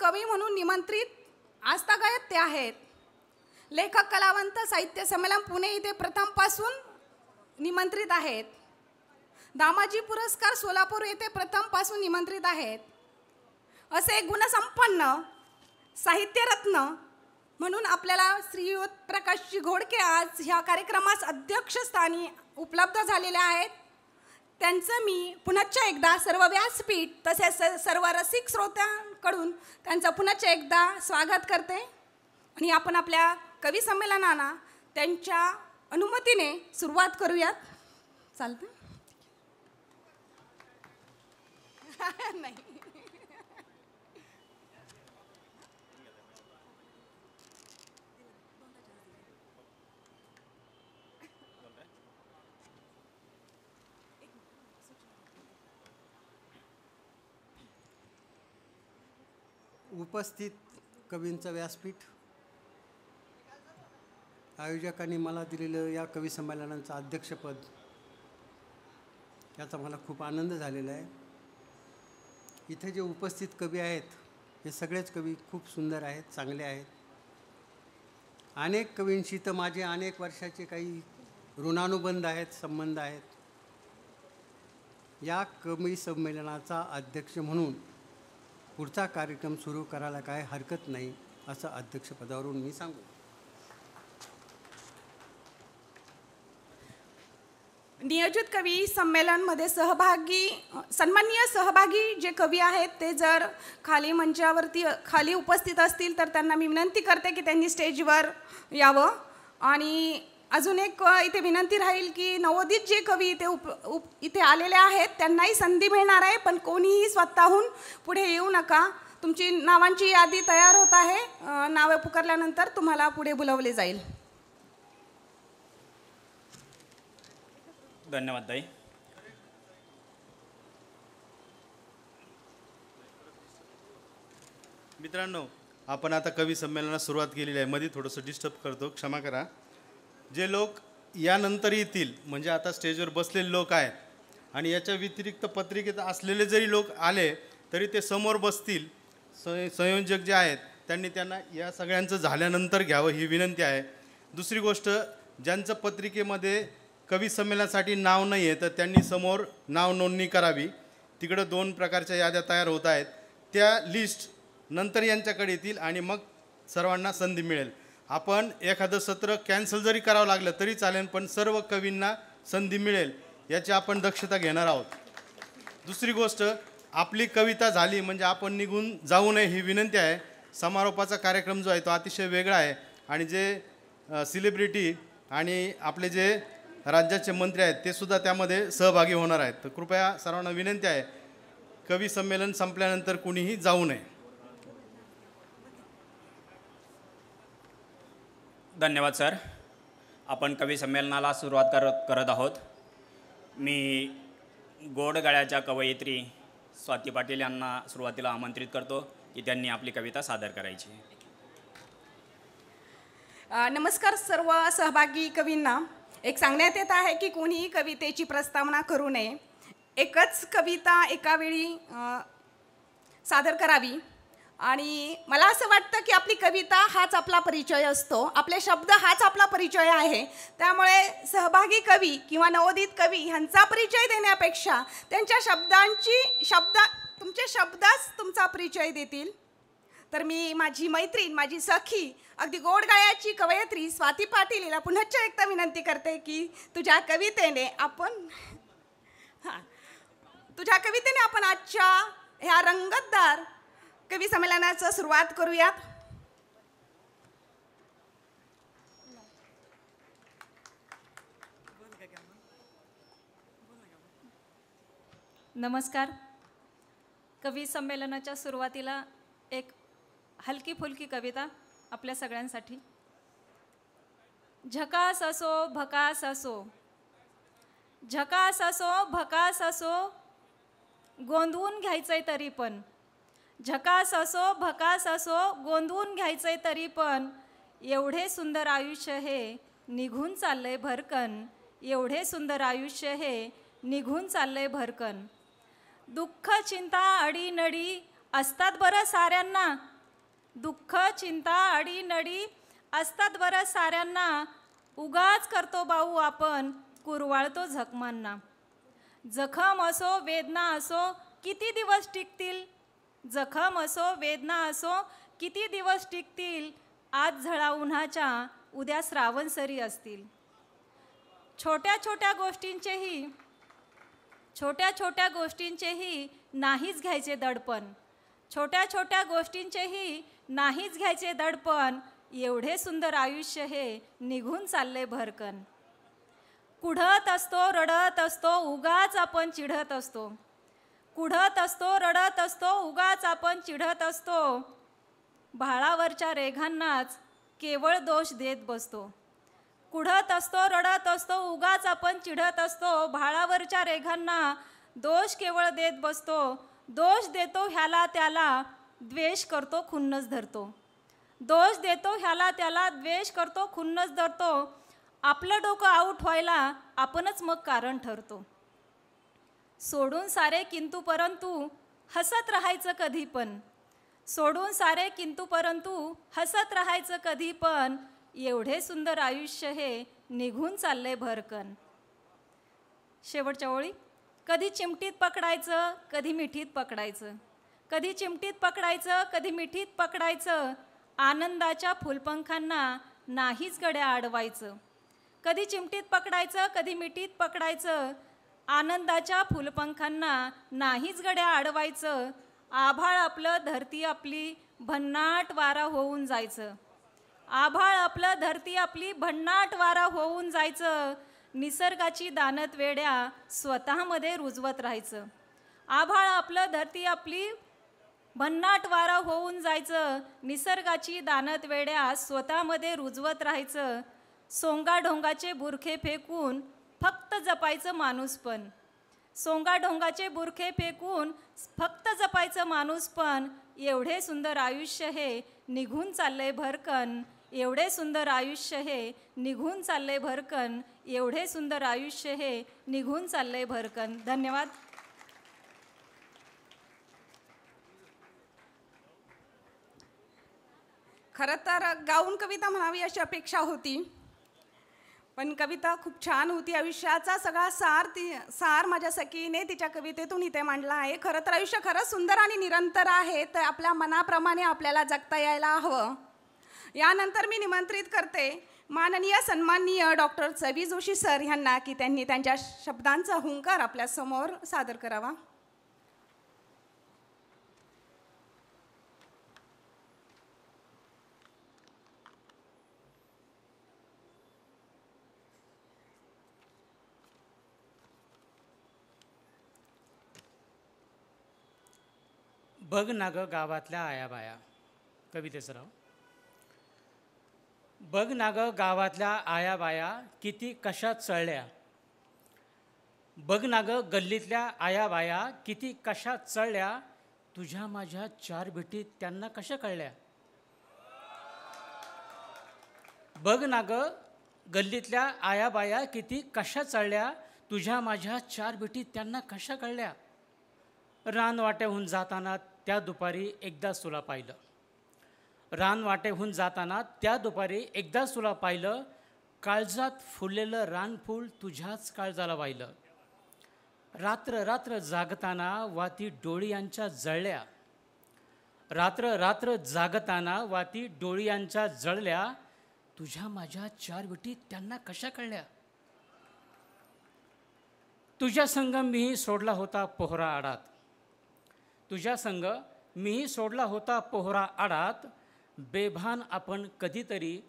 कवी म्हणून निमंत्रित आजतागायत ते आहेत. लेखक कलावंत साहित्य संमेलन पुणे इथे प्रथमपासून निमंत्रित आहेत. दामाजी पुरस्कार सोलापूर येथे प्रथमपासून निमंत्रित आहेत. असे गुणसंपन्न साहित्यरत्न म्हणून आपल्याला श्रीयुत प्रकाशजी घोडके आज ह्या कार्यक्रमास अध्यक्षस्थानी उपलब्ध झालेले आहेत. त्यांचं मी पुनश्च एकदा सर्व व्यासपीठ तसेच सर्व रसिक श्रोत्यांकडून त्यांचं पुनश्च एकदा स्वागत करते आणि आपण आपल्या कवी संमेलनाला त्यांच्या अनुमतीने सुरुवात करूयात. चालतं? नाही. उपस्थित कवींचं व्यासपीठ, आयोजकांनी मला दिलेलं या कवी संमेलनाचं अध्यक्षपद, याचा मला खूप आनंद झालेला आहे. इथे जे उपस्थित कवी आहेत हे सगळेच कवी खूप सुंदर आहेत, चांगले आहेत. अनेक कवींशी तर माझे अनेक वर्षाचे काही ऋणानुबंध आहेत, संबंध आहेत. या कवी संमेलनाचा अध्यक्ष म्हणून पुढचा कार्यक्रम सुरू करायला काय हरकत नाही असं अध्यक्षपदावरून मी सांगू. नियोजित कवी संमेलनमध्ये सन्माननीय सहभागी जे कवी आहेत ते जर खाली मंचावरती खाली उपस्थित असतील तर त्यांना मी विनंती करते की त्यांनी स्टेजवर यावं. आणि अजून एक इथे विनंती राहील की नवोदित जे कवी इथे आलेले आहेत त्यांनाही संधी मिळणार आहे, पण कोणीही स्वतःहून पुढे येऊ नका. तुमची नावांची यादी तयार होत आहे. नावे पुकारल्यानंतर तुम्हाला पुढे बोलावले जाईल. धन्यवाद ताई. मित्रांनो, आपण आता कवी संमेलनास सुरुवात केलेली आहे. मध्ये थोडंसं डिस्टर्ब करतो, क्षमा करा. जे लोक यानंतर येतील म्हणजे आता स्टेजवर बसलेले लोक आहेत आणि याच्या व्यतिरिक्त पत्रिकेत असलेले जरी लोक आले तरी ते समोर बसतील. संयोजक जे आहेत त्यांना या सगळ्यांचं झाल्यानंतर घ्यावं ही विनंती आहे. दुसरी गोष्ट, ज्यांचं पत्रिकेमध्ये कवी संमेलनासाठी नाव नाही आहे तर त्यांनी समोर नाव नोंदणी करावी. तिकडं 2 प्रकारच्या याद्या तयार होत आहेत. त्या लिस्ट नंतर यांच्याकडे येतील आणि मग सर्वांना संधी मिळेल. आपण एखादं सत्र कॅन्सल जरी करावं लागलं तरी चालेल, पण सर्व कवींना संधी मिळेल याची आपण दक्षता घेणार आहोत. दुसरी गोष्ट, आपली कविता झाली म्हणजे आपण निघून जाऊ नये ही विनंती आहे. समारोपाचा कार्यक्रम जो आहे तो अतिशय वेगळा आहे आणि जे सेलिब्रिटी आणि आपले जे राज्याचे मंत्री आहेत ते सुद्धा त्यामध्ये सहभागी होणार आहेत. तर कृपया सर्वांना विनंती आहे, कवी संमेलन संपल्यानंतर कुणीही जाऊ नये. धन्यवाद सर. आपण कवी संमेलनाला सुरुवात करत आहोत. मी गोडगळ्याच्या कवयित्री स्वाती पाटील यांना सुरुवातीला आमंत्रित करतो की त्यांनी आपली कविता सादर करायची. नमस्कार सर्व सहभागी कवींना. एक सांगण्यात येत आहे की कोणीही कवितेची प्रस्तावना करू नये. एकच कविता एका वेळी सादर करावी. आणि मला असं वाटतं की आपली कविता हाच आपला परिचय असतो, आपले शब्द हाच आपला परिचय आहे. त्यामुळे सहभागी कवी किंवा नवोदित कवी ह्यांचा परिचय देण्यापेक्षा त्यांच्या तुमचे शब्दच तुमचा परिचय देतील. तर मी माझी मैत्रीण, माझी सखी, अगदी गोडगळ्याची कवयित्री स्वाती पाटील हिला पुनश्च एकदा विनंती करते की तुझ्या कवितेने आपण आजच्या ह्या रंगतदार कवी संमेलनाचं सुरुवात करूयात. नमस्कार. कवी संमेलनाच्या सुरुवातीला एक हलकी फुलकी कविता आपल्या सगळ्यांसाठी. झकास असो भकास असो, झकास असो भकास असो, गोंधवून घ्यायचंय तरी पण, झकास असो भकास असो, गोंधवून घ्यायचंय तरी पण, एवढे सुंदर आयुष्य हे निघून चाललंय भरकन, एवढे सुंदर आयुष्य हे निघून चाललंय भरकन. दुःख चिंता अडीनडी असतात बरं साऱ्यांना, दुःख चिंता अडीनडी असतात बरं साऱ्यांना, उगाच करतो भाऊ आपण कुरवाळतो जखमांना. जखम असो वेदना असो किती दिवस टिकतील, जखम असो वेदना असो किती दिवस टिकतील, आज झळा उन्हाच्या उद्या श्रावणसरी असतील. छोट्या छोट्या गोष्टींचेही नाहीच घ्यायचे दडपण, छोट्या छोट्या गोष्टींचेही नाहीच घ्यायचे दडपण, एवढे सुंदर आयुष्य हे निघून चालले भरकन. कुढत असतो रडत असतो उगाच आपण चिढत असतो, कुढत असतो रडत असतो उगाच आपण चिढत असतो, भाळावरच्या रेघांनाच केवळ दोष देत बसतो. कुढत असतो रडत असतो उगाच आपण चिढत असतो, भाळावरच्या रेघांना दोष केवळ देत बसतो. दोष देतो ह्याला त्याला द्वेष करतो खुन्नस धरतो, दोष देतो ह्याला त्याला द्वेष करतो खुन्नस धरतो. आपलं डोकं आऊट व्हायला आपणच मग कारण ठरतो. सोडून सारे किंतु परंतु हसत राहायचं कधी पण, सोडून सारे किंतु परंतु हसत राहायचं कधी पण, एवढे सुंदर आयुष्य हे निघून चालले भरकन. शेवटच्या ओळी. कधी चिमटीत पकडायचं कधी मिठीत पकडायचं, कधी चिमटीत पकडायचं कधी मिठीत पकडायचं, आनंदाच्या फुलपंखांना नाहीच गड्या अडवायचं. कधी चिमटीत पकडायचं कधी मिठीत पकडायचं, आनंदाच्या फुलपंखांना नाहीच गड्या अडवायचं. आभाळ आपलं धरती आपली भन्नाट वारा होऊन जायचं, आभाळ आपलं धरती आपली भन्नाट वारा होऊन जायचं. निसर्गाची दानत वेड्या स्वतःमध्ये रुजवत राहायचं, आभाळ आपलं धरती आपली भन्नाट वारा होऊन जायचं. निसर्गाची दानत वेड्या स्वतःमध्ये रुजवत राहायचं. सोंगाढोंगाचे बुरखे फेकून फक्त जपायचं माणूसपण, सोंगाढोंगाचे बुरखे फेकून फक्त जपायचं माणूसपण, एवढे सुंदर आयुष्य हे निघून चालले भरकन, एवढे सुंदर आयुष्य हे निघून चालले भरकन, एवढे सुंदर आयुष्य हे निघून चालले भरकन. धन्यवाद. खरं तर गाऊन कविता म्हणावी अशी अपेक्षा होती, पण कविता खूप छान होती. आयुष्याचा सगळा सार माझ्या सखीने तिच्या कवितेतून इथे मांडला आहे. खरं तर आयुष्य खरंच सुंदर आणि निरंतर आहे, तर आपल्या मनाप्रमाणे आपल्याला जगता यायला हवं. यानंतर मी निमंत्रित करते माननीय सन्माननीय डॉक्टर चवी जोशी सर यांना की त्यांनी त्यांच्या शब्दांचा हुंकार आपल्यासमोर सादर करावा. बघ ना ग गावातल्या आयाबाया. कवितेचं राव. बघ ना ग गावातल्या आयाबाया किती कशात चळल्या, बघ ना ग गल्लीतल्या आयाबाया किती कशात चळल्या, तुझ्या माझ्या चार भेटीत त्यांना कशा कळल्या. बघ ना ग गल्लीतल्या आयाबाया किती कशा चळल्या, तुझ्या माझ्या चार भेटीत त्यांना कशा कळल्या. रानवाट्याहून जाताना त्या दुपारी एकदाच तुला पाहिलं, रानवाटेहून जाताना त्या दुपारी एकदाच तुला पाहिलं, काळजात फुललेलं रानफूल तुझ्याच काळजाला वाहिलं. रात्र रात्र जागताना वाती डोळी यांच्या जळल्या, रात्र रात्र जागताना वाती डोळी यांच्या जळल्या, तुझ्या माझ्या चार भेटी त्यांना कशा कळल्या. तुझ्या संग मीही सोडला होता पोहरा आडात, तुझ्या संग मीही सोडला होता पोहरा आडात, बेभान आपण कधीतरी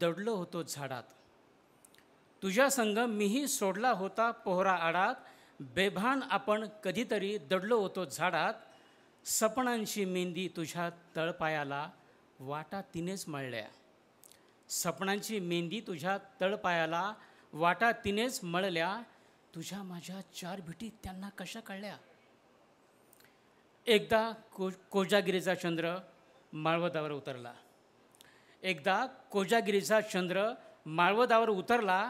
दडलो होतो झाडात. तुझ्या संग मीही सोडला होता पोहरा आडात, बेभान आपण कधीतरी दडलो होतो झाडात. सपनांची मेहंदी तुझ्या तळपायाला वाटा तिनेच मळल्या, सपनांची मेहंदी तुझ्या तळपायाला वाटा तिनेच मळल्या, तुझ्या माझ्या चार भेटी त्यांना कशा कळल्या. एकदा कोजागिरीचा चंद्र माळवदावर उतरला, एकदा कोजागिरीचा चंद्र माळवदावर उतरला,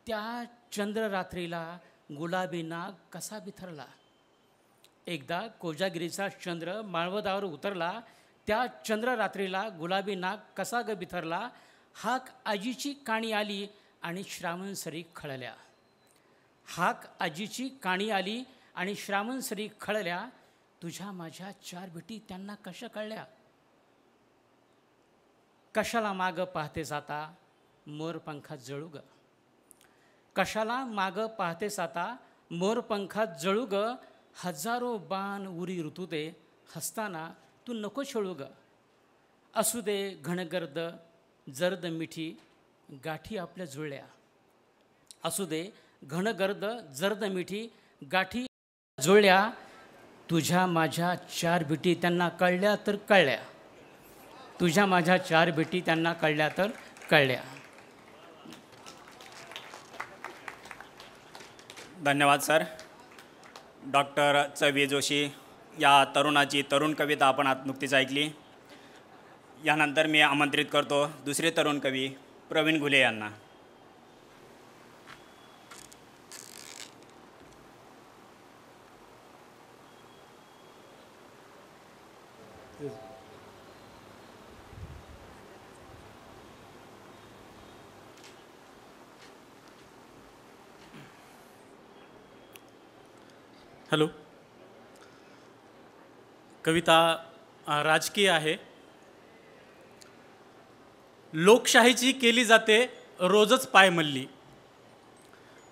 त्या चंद्ररात्रीला गुलाबी नाग कसा बिथरला. एकदा कोजागिरीचा चंद्र माळवदावर उतरला, त्या चंद्ररात्रीला गुलाबी नाग कसा ग बिथरला, हाक आजीची काणी आली आणि श्रावण सरी खळल्या. हाक आजीची काणी आली आणि श्रावण सरी खळल्या, तुझ्या माझ्या 4 बेटी त्यांना कशा कळल्या. कशाला माग पाहते जाता मोर पंखात जळू ग. कशाला माग पाहते जाता मोर पंखात जळू ग. हजारो बाण उरी ऋतू दे हसताना तू नको छळू ग. असू दे घनगर्द जर्द मिठी गाठी आपल्या जुळल्या. असू दे घनगर्द जर्द मिठी गाठी जुळल्या. तुझ्या माझ्या 4 बेटी त्यांना कळल्या तर कळल्या. तुझ्या माझ्या 4 बेटी त्यांना कळल्या तर कळल्या. धन्यवाद सर. डॉक्टर च.व्ही. जोशी या तरुणाची तरुण कविता आपण आज नुकतीच ऐकली. यानंतर मी आमंत्रित करतो दुसरे तरुण कवी प्रवीण घुले यांना. हॅलो. कविता राजकीय आहे. लोकशाहीची केली जाते रोजच पायमल्ली.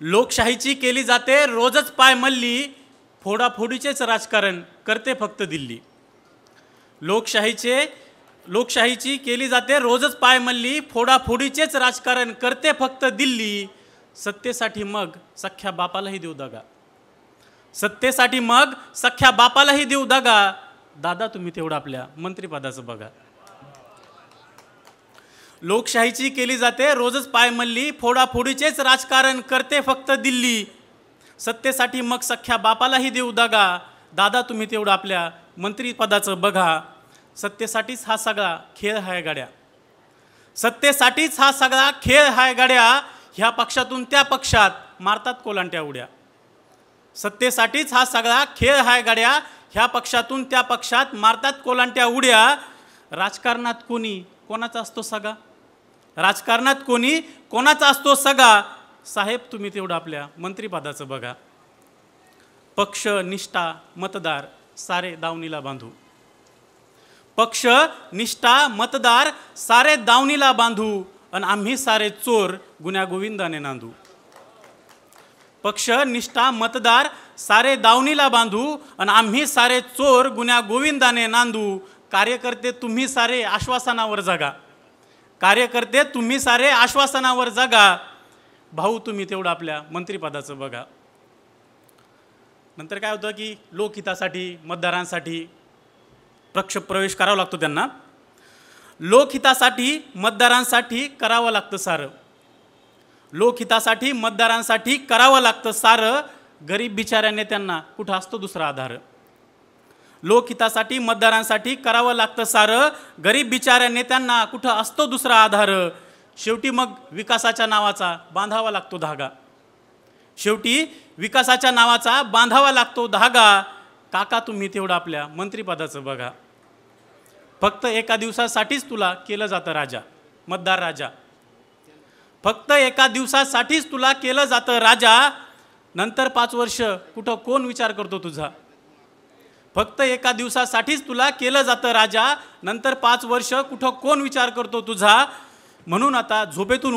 लोकशाहीची केली जाते रोजच पायमल्ली. फोडाफोडीचेच राजकारण करते फक्त दिल्ली. लोकशाहीची केली जाते रोजच पायमल्ली. फोडाफोडीचेच राजकारण करते फक्त दिल्ली. सत्तेसाठी मग सख्या बापालाही देऊ दगा. सत्तेसाठी मग सख्या बापालाही देऊ दगा. दादा तुम्ही तेवढं आपल्या मंत्रिपदाचं बघा. लोकशाहीची केली जाते रोजच पायमल्ली. फोडाफोडीचेच राजकारण करते फक्त दिल्ली. सत्तेसाठी मग सख्या बापालाही देऊ दगा. दादा तुम्ही तेवढं आपल्या मंत्रिपदाचं बघा. सत्तेसाठीच हा सगळा खेळ हाय गाड्या. सत्तेसाठीच हा सगळा खेळ हाय गाड्या. ह्या पक्षातून त्या पक्षात मारतात कोलांट्या उड्या. सत्तेसाठीच हा सगळा खेळ हाय गाड्या. ह्या पक्षातून त्या पक्षात मारतात कोलांट्या उड्या. राजकारणात कोणी कोणाचा असतो सगा. राजकारणात कोणी कोणाचा असतो सगा. साहेब तुम्ही तेवढं आपल्या मंत्रिपदाचं बघा. पक्ष निष्ठा मतदार सारे दावणीला बांधू. पक्ष निष्ठा मतदार सारे दावणीला बांधू. आणि आम्ही सारे चोर गुन्ह्या गोविंदाने नांदू. पक्ष निष्ठा मतदार सारे दावणीला बांधू. आणि आम्ही सारे चोर गुन्ह्या गोविंदाने नांदू. कार्यकर्ते तुम्ही सारे आश्वासनावर जगा. कार्यकर्ते तुम्ही सारे आश्वासनावर जगा. भाऊ तुम्ही तेवढं आपल्या मंत्रिपदाचं बघा. नंतर काय होतं की लोकहितासाठी मतदारांसाठी प्रवेश करावा लागतो त्यांना. लोकहितासाठी मतदारांसाठी करावं लागतं सारं. लोकहितासाठी मतदारांसाठी करावं लागतं सारं. गरीब बिचाऱ्या नेत्यांना कुठं असतो दुसरा आधार. लोकहितासाठी मतदारांसाठी करावं लागतं सारं. गरीब बिचाऱ्या नेत्यांना कुठं असतो दुसरा आधार. शेवटी मग विकासाच्या नावाचा बांधावा लागतो धागा. शेवटी विकासाच्या नावाचा बांधावा लागतो धागा. काका तुम्ही तेवढं आपल्या मंत्रिपदाचं बघा. फक्त एका दिवसासाठीच तुला केलं जातं राजा, मतदार राजा. फक्त एका दिवसासाठीच तुला केलं जातं राजा. नंतर 5 वर्ष कुठं कोण विचार करतो तुझा. फक्त एका दिवसासाठीच तुला केलं जातं राजा. नंतर 5 वर्ष कुठं कोण विचार करतो तुझा. म्हणून आता झोपेतून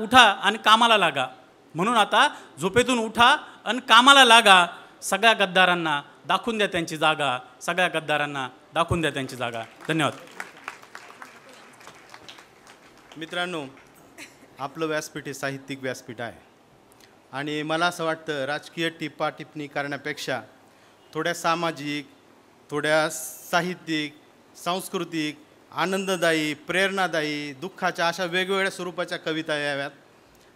उठा आणि कामाला लागा. म्हणून आता झोपेतून उठा आणि कामाला लागा. सगळ्या गद्दारांना दाखवून द्या त्यांची जागा. सगळ्या गद्दारांना दाखवून द्या त्यांची जागा. धन्यवाद. मित्रांनो, आपलं व्यासपीठ हे साहित्यिक व्यासपीठ आहे. आणि मला असं वाटतं राजकीय टिप्पणी करण्यापेक्षा थोड्या सामाजिक, थोड्या साहित्यिक, सांस्कृतिक, आनंददायी, प्रेरणादायी, दुःखाच्या अशा वेगवेगळ्या स्वरूपाच्या कविता याव्यात.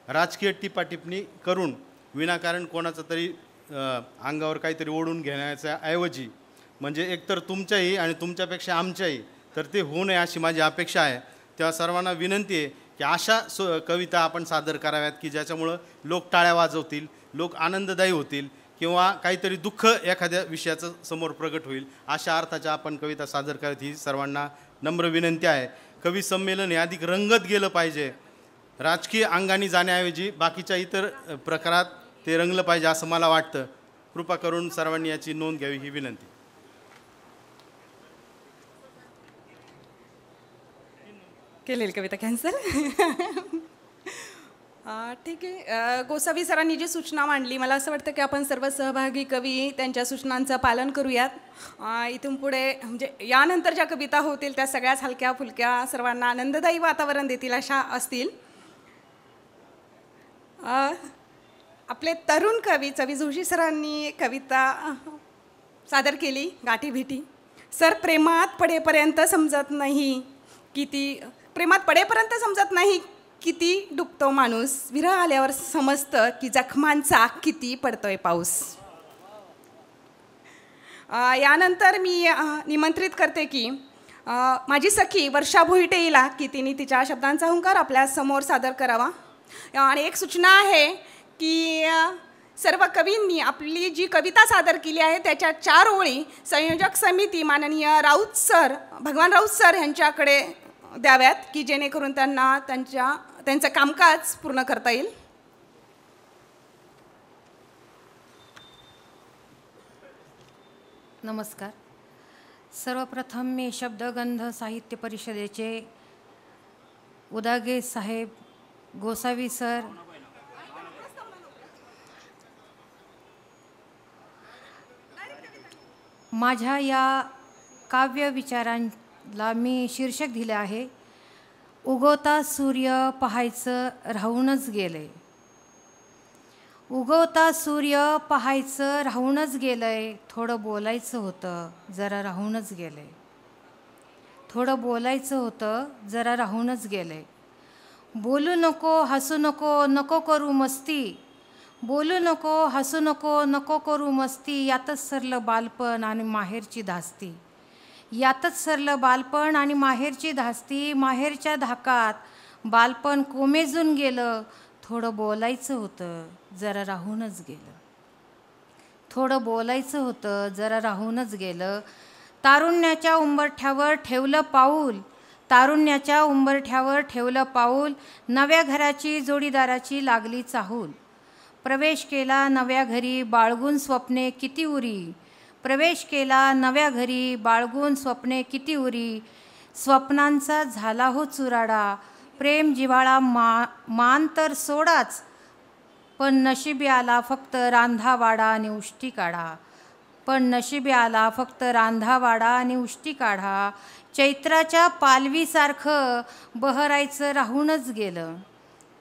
राजकीय टिप्पणी करून विनाकारण कोणाचं तरी अंगावर काहीतरी ओढून घेण्याच्या ऐवजी म्हणजे एकतर तुमच्याही आणि तुमच्यापेक्षा आमच्याही तर ते होऊ नये अशी माझी अपेक्षा आहे. तेव्हा सर्वांना विनंती आहे की अशा कविता आपण सादर कराव्यात की ज्याच्यामुळं लोक टाळ्या वाजवतील, लोक आनंददायी होतील, किंवा काहीतरी दुःख एखाद्या विषयाचं समोर प्रगट होईल अशा अर्थाच्या आपण कविता सादर करत ही सर्वांना नम्र विनंती आहे. कवी संमेलन हे अधिक रंगत गेलं पाहिजे, राजकीय अंगाने जाण्याऐवजी बाकीच्या इतर प्रकारात ते रंगलं पाहिजे असं मला वाटतं. कृपा करून सर्वांनी याची नोंद घ्यावी ही विनंती. केलेली कविता कॅन्सल. ठीक आहे. गोसावी सरांनी जी सूचना मांडली, मला असं वाटतं की आपण सर्व सहभागी कवी त्यांच्या सूचनांचं पालन करूयात. इथून पुढे म्हणजे यानंतर ज्या कविता होतील त्या सगळ्याच हलक्या फुलक्या, सर्वांना आनंददायी वातावरण देतील अशा असतील. आपले तरुण कवी चवी जोशी सरांनी कविता सादर केली, गाठी भेटी. सर, प्रेमात पडेपर्यंत समजत नाही किती डुबतो माणूस, विरह आल्यावर समजतं की जखमांचा किती पडतोय पाऊस. यानंतर मी निमंत्रित करते की माझी सखी वर्षा भोईटेला की तिने तिच्या शब्दांचा हुंकार आपल्या समोर सादर करावा. आणि एक सूचना आहे की सर्व कवींनी आपली जी कविता सादर केली आहे त्याच्या 4 ओळी संयोजक समिती माननीय भगवान राऊत सर यांच्याकडे द्याव्यात की जेणेकरून त्यांना त्यांचं कामकाज पूर्ण करता येईल. नमस्कार. सर्वप्रथम मी शब्दगंध साहित्य परिषदेचे उदागे साहेब, गोसावी सर, माझ्या या काव्य विचारांना मी शीर्षक दिले आहे, उगवता सूर्य पाहायचं राहूनच गेले. उगवता सूर्य पाहायचं राहूनच गेलंय, थोडं बोलायचं होतं जरा राहूनच गेलंय. थोडं बोलायचं होतं जरा राहूनच गेलंय. बोलू नको, हसू नको, नको करू मस्ती. बोलू नको, हसू नको, नको करू मस्ती. यातच सरलं बालपण आणि माहेरची धास्ती. यातच सरलं बालपण आणि माहेरची धास्ती. माहेरच्या धाकात बालपण कोमेजून गेलं. थोडं बोलायचं होतं जरा राहूनच गेलं. थोडं बोलायचं होतं जरा राहूनच गेलं. तारुण्याच्या उंबरठ्यावर ठेवलं पाऊल. तारुण्याच्या उंबरठ्यावर ठेवलं पाऊल. नव्या घराची जोडीदाराची लागली चाहूल. प्रवेश केला नव्या घरी बाळगून स्वप्ने किती उरी. प्रवेश केला नव्या घरी बाळगून स्वप्ने किती उरी. स्वप्नांचा झाला हो चुराडा. प्रेम जिव्हाळा मान तर सोडाच, पण नशिबी आला फक्त रांधावाडा आणि उष्टी काढा. पण नशिबी आला फक्त रांधावाडा आणि उष्टी काढा. चैत्राच्या पालवीसारखं बहरायचं राहूनच गेलं.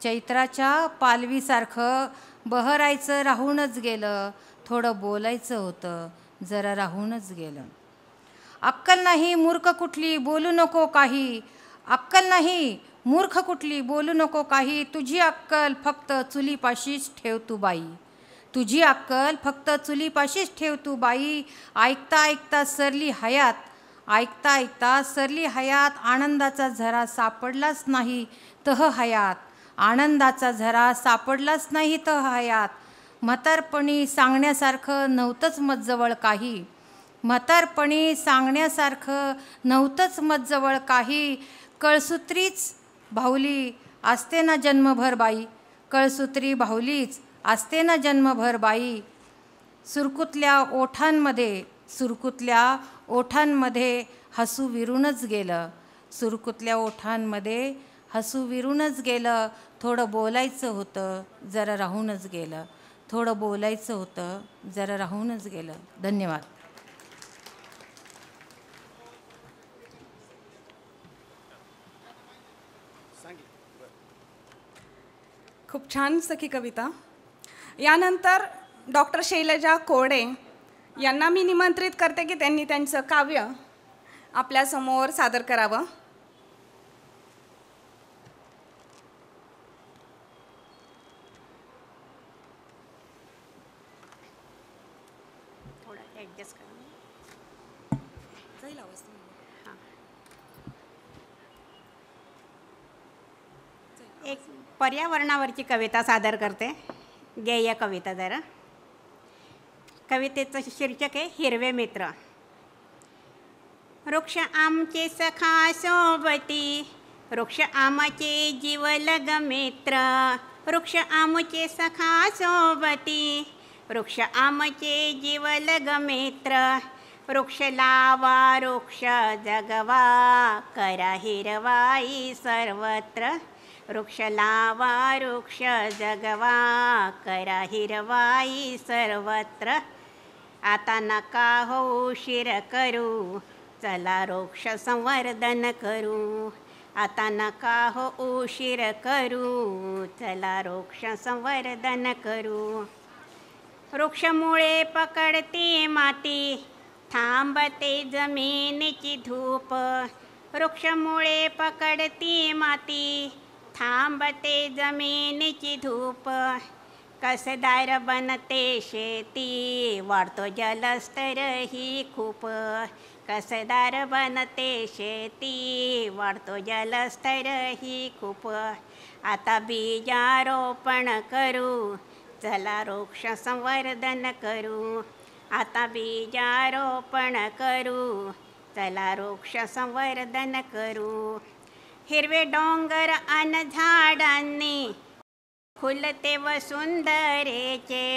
चैत्राच्या पालवीसारखं बहरायचं राहूनच गेलं. थोडं बोलायचं होतं जरा राहूनच गेलं. अक्कल नाही मूर्ख कुठली बोलू नको काही. अक्कल नाही मूर्ख कुठली बोलू नको काही. तुझी अक्कल फक्त चुलीपाशीच ठेव तू बाई. तुझी अक्कल फक्त चुलीपाशीच ठेव तू बाई. ऐकता ऐकता सरली हयात. ऐकता ऐकता सरली हयात. आनंदाचा झरा सापडलाच नाही तह हयात. आनंदाचा झरा सापडलाच नाही तह हयात. म्हातारपणी सांगण्यासारखं नव्हतंच मजजवळ काही. म्हातारपणी सांगण्यासारखं नव्हतंच मजजवळ काही. कळसूत्रीच भाऊली असते ना जन्मभर बाई. कळसूत्री भाऊलीच असते ना जन्मभर बाई. सुरकुतल्या ओठांमध्ये हसू विरूनच गेलं. सुरकुतल्या ओठांमध्ये हसू विरूनच गेलं. थोडं बोलायचं होतं जरा राहूनच गेलं. थोडं बोलायचं होतं जरा राहूनच गेलं. धन्यवाद. खूप छान सखी कविता. यानंतर डॉक्टर शैलजा कोरडे यांना मी निमंत्रित करते की त्यांनी त्यांचं काव्य आपल्यासमोर सादर करावं. एक पर्यावरणावरची कविता सादर करते. गेय कविता जरा. कवितेचं शीर्षक आहे हिरवे मित्र. वृक्ष आमचे सखा सोबती, वृक्ष आमचे जीवलग मित्र. वृक्ष आमचे सखा सोबती, वृक्ष आमचे जीवलग मित्र. वृक्ष लावा वृक्ष जगवा, करा हिरवाई सर्वत्र. वृक्ष लावा वृक्ष जगवा, करा हिरवाई सर्वत्र. आता नका हो उशीर करू, चला वृक्ष संवर्धन करू. आता नका हो उशीर करू, चला वृक्ष संवर्धन करू. वृक्षमुळे पकडते माती, थांबते जमिनीची धूप. वृक्षमुळे पकडते माती, थांबते जमिनीची धूप. कसदार बनते शेती, वाढतो जलस्तर ही खूप. कसदार बनते शेती, वाढतो जलस्तर ही खूप. आता बीजारोपण करू, चला वृक्ष संवर्धन करू. आता बीजारोपण करू, चला वृक्ष संवर्धन करू. हिरवे डोंगर अन झाडांनी खुलते वसुंधरेचे.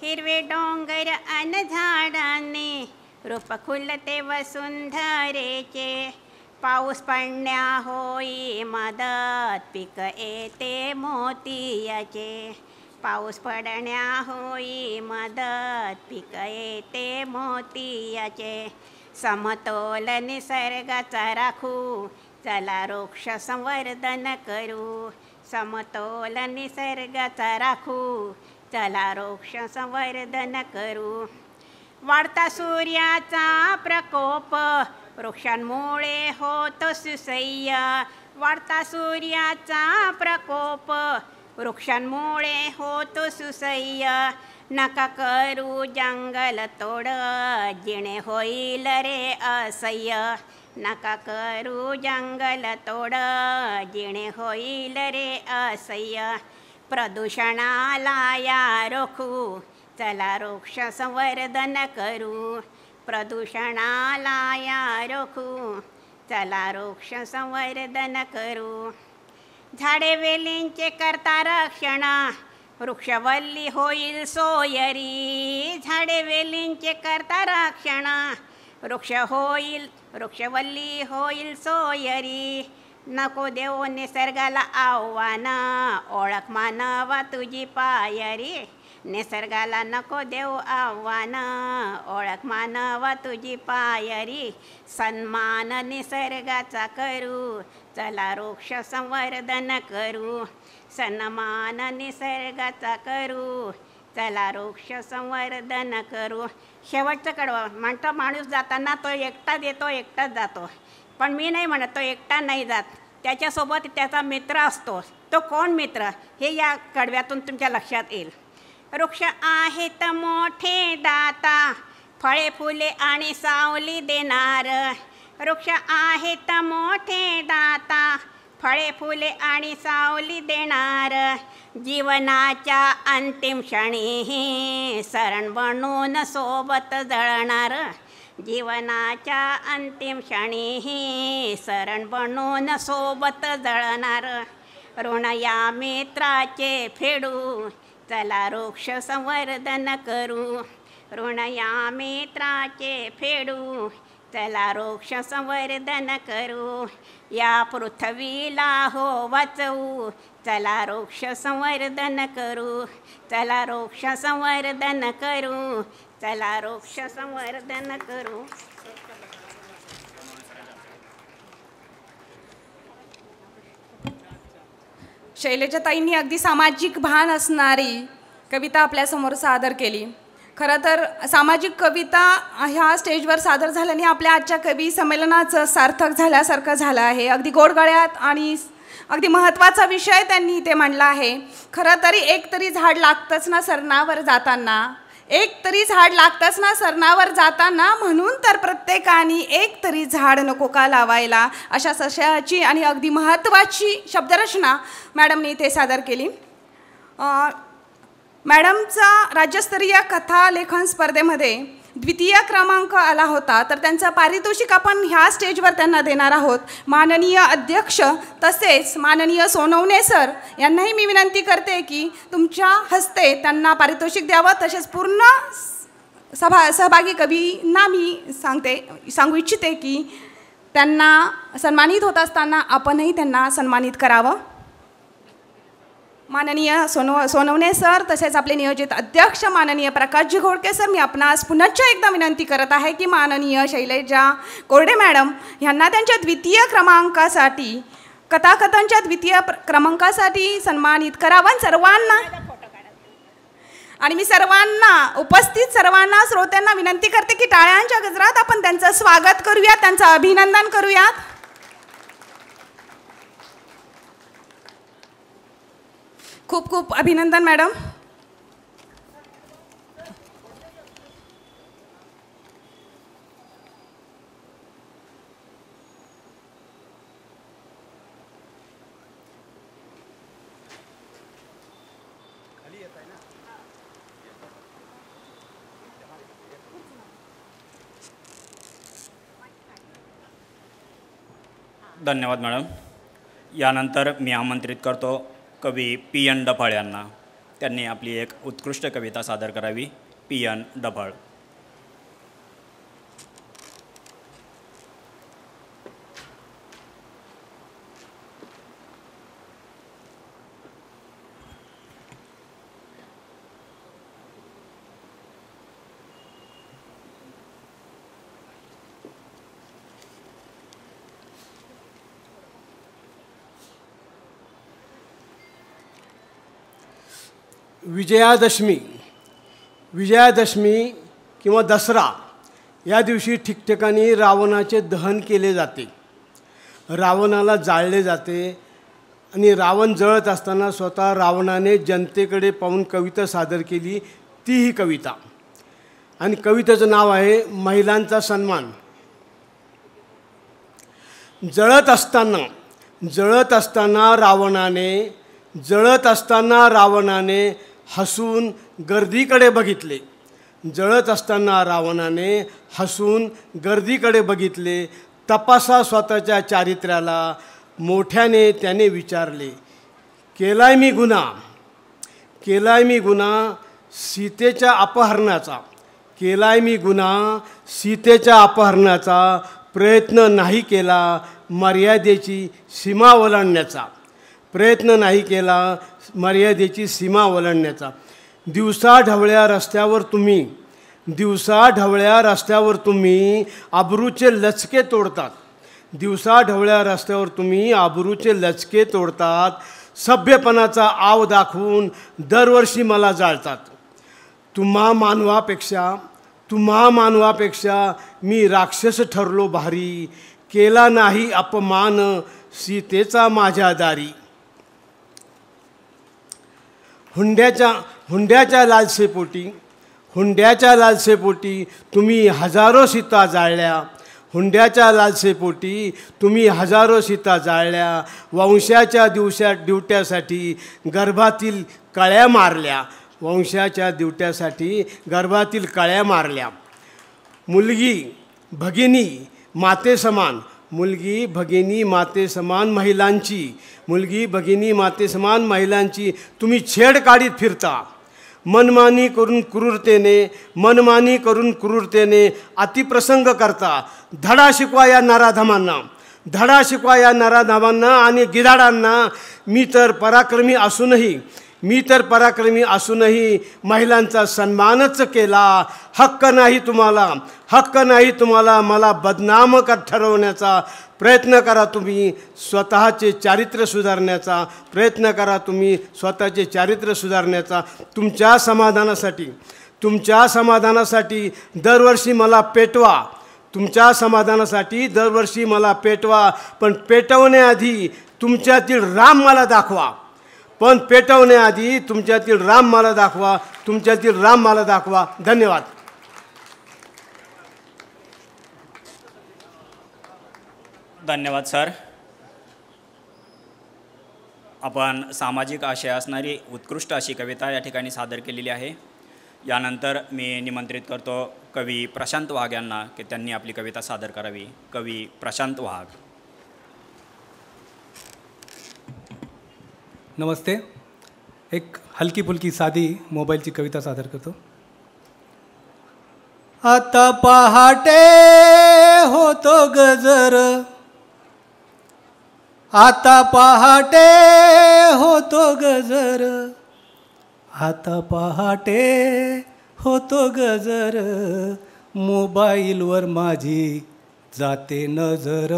हिरवे डोंगर अन झाडांनी रूप खुलते वसुंधरेचे. पाऊस पडण्या होई मदत, पीक येते मोतियाचे. पाऊस पडण्या होई मदत, पीक येते मोतियाचे. समतोल निसर्गाचा राखू, चला वृक्ष संवर्धन करू. समतोल निसर्गाचा राखू, चला वृक्ष संवर्धन करू. वाढता सूर्याचा प्रकोप, वृक्षांमुळे होतो सुसह्य. वाढता सूर्याचा प्रकोप, वृक्षांमुळे होतो सुसह्य. नका करू जंगल तोड, जिणे होईल रे असह्य. नका करू जंगल तोड, जिणे होईल रे असह्य. प्रदूषणाला या रोखू, चला वृक्ष संवर्धन करू. प्रदूषणाला या रोखू, चला वृक्ष संवर्धन करू. झाडे वेलींचे करता रक्षण, वृक्षवल्ली होईल सोयरी. झाडे वेलींचे करता रक्षण, वृक्षवल्ली होईल सोयरी. नको देऊ निसर्गाला आव्हान, ओळख मानवा तुझी पायरी. निसर्गाला नको देऊ आव्हान, ओळख मानवा तुझी पायरी. सन्मान निसर्गाचा करू, चला वृक्ष संवर्धन करू. सन्मान निसर्गाचा करू, चला वृक्ष संवर्धन करू. शेवटचं कडवं म्हणतो, माणूस जाताना तो एकटाच येतो, एकटाच जातो. पण मी नाही म्हणत तो एकटा नाही जात, त्याच्यासोबत त्याचा मित्र असतो. तो कोण मित्र हे या कडव्यातून तुमच्या लक्षात येईल. वृक्ष आहेत मोठे दाता, फळे फुले आणि सावली देणार. वृक्ष आहेत मोठे दाता, फळे फुले आणि सावली देणार. जीवनाच्या अंतिम क्षणी शरण बनून सोबत जळणार. जीवनाच्या अंतिम क्षणी शरण बनून सोबत जळणार. ऋण या मित्राचे फेडू, चला वृक्ष संवर्धन करू. ऋण या मित्राचे फेडू, चला वृक्ष संवर्धन करू. या पृथ्वीला हो वाचवू, चला वृक्ष संवर्धन करू. चला वृक्ष संवर्धन करू, चला वृक्ष संवर्धन करू. शैलजाताईंनी अगदी सामाजिक भान असणारी कविता आपल्यासमोर सादर केली. खरं तर सामाजिक कविता ह्या स्टेजवर सादर झाल्याने आपल्या आजच्या कवी संमेलनाचं सार्थक झाल्यासारखं झालं आहे. अगदी गोडगळ्यात आणि अगदी महत्त्वाचा विषय त्यांनी इथे मांडला आहे. खरं तरी एक तरी झाड लागतंच ना सरणावर जाताना, एक तरी झाड लागतंच ना सरणावर जाताना. म्हणून तर प्रत्येकाने एक तरी झाड नको का लावायला, अशा सशाची आणि अगदी महत्त्वाची शब्दरचना मॅडमने इथे सादर केली. मॅडमचा राज्यस्तरीय कथा लेखन स्पर्धेमध्ये द्वितीय क्रमांक आला होता, तर त्यांचं पारितोषिक आपण ह्या स्टेजवर त्यांना देणार आहोत. माननीय अध्यक्ष तसेच माननीय सोनवणे सर यांनाही मी विनंती करते की तुमच्या हस्ते त्यांना पारितोषिक द्यावं. तसेच पूर्ण सहभागी कवींना मी सांगू इच्छिते की त्यांना सन्मानित होत असताना आपणही त्यांना सन्मानित करावं. माननीय सोनवणे सर तसेच आपले नियोजित अध्यक्ष माननीय प्रकाशजी घोडके सर, मी आपणास पुनश्च एकदा विनंती करत आहे की माननीय शैलेजा कोरडे मॅडम यांना त्यांच्या द्वितीय क्रमांकासाठी कथाकथनच्या द्वितीय क्रमांकासाठी सन्मानित करावं सर्वांना. आणि मी सर्वांना उपस्थित सर्वांना श्रोत्यांना विनंती करते की टाळ्यांच्या गजरात आपण त्यांचं स्वागत करूयात, त्यांचं अभिनंदन करूयात. खूप खूप अभिनंदन मॅडम. धन्यवाद मॅडम. यानंतर मी आमंत्रित करतो कवी PN डफळ यांना. त्यांनी आपली एक उत्कृष्ट कविता सादर करावी. PN डफळ. विजयादशमी किंवा दसरा या दिवशी ठिकठिकाणी रावणाचे दहन केले जाते, रावणाला जाळले जाते. आणि रावण जळत असताना स्वतः रावणाने जनतेकडे पाहून कविता सादर केली, ती ही कविता. आणि कवितेचं नाव आहे महिलांचा सन्मान. जळत असताना रावणाने हसून गर्दीकडे बघितले. तपासा स्वतःच्या चारित्र्याला मोठ्याने त्याने विचारले. केलाय मी गुन्हा सीतेच्या अपहरणाचा प्रयत्न नाही केला मर्यादेची सीमा ओलांडण्याचा. दिवसाढवळ्या रस्त्यावर तुम्ही आबरूचे लचके तोडतात. सभ्यपणाचा आव दाखवून दरवर्षी मला जाळतात. तुम्हा मानवापेक्षा मी राक्षस ठरलो भारी. केला नाही अपमान सीतेचा माझ्या दारी. हुंड्याच्या लालसेपोटी तुम्ही हजारो सीता जाळल्या. वंशाच्या ड्युट्यासाठी गर्भातील कळ्या मारल्या. मुलगी भगिनी मातेसमान महिलांची तुम्ही छेड काढीत फिरता. मनमानी करून क्रूरतेने अतिप्रसंग करता. धडा शिकवा या नराधमांना आणि गिधाडांना. मी तर पराक्रमी असूनही महिलांचा सन्मानच केला. हक्क नाही तुम्हाला मला बदनाम ठरवण्याचा. प्रयत्न करा तुम्ही स्वतःचे चारित्र्य सुधारण्याचा. तुमच्या समाधानासाठी दरवर्षी मला पेटवा. पण पेटवण्याआधी तुमच्यातील राम मला दाखवा. धन्यवाद. धन्यवाद सर. आपण सामाजिक आशय असणारी उत्कृष्ट अशी कविता या ठिकाणी सादर केलेली आहे. यानंतर मी निमंत्रित करतो कवी प्रशांत वाघ यांना की त्यांनी आपली कविता सादर करावी. कवी प्रशांत वाघ. नमस्ते. एक हलकी फुलकी साधी मोबाईलची कविता सादर करतो. आता पहाटे होतो गजर, आता पहाटे होतो गजर, आता पहाटे होतो गजर, मोबाईलवर माझी जाते नजर.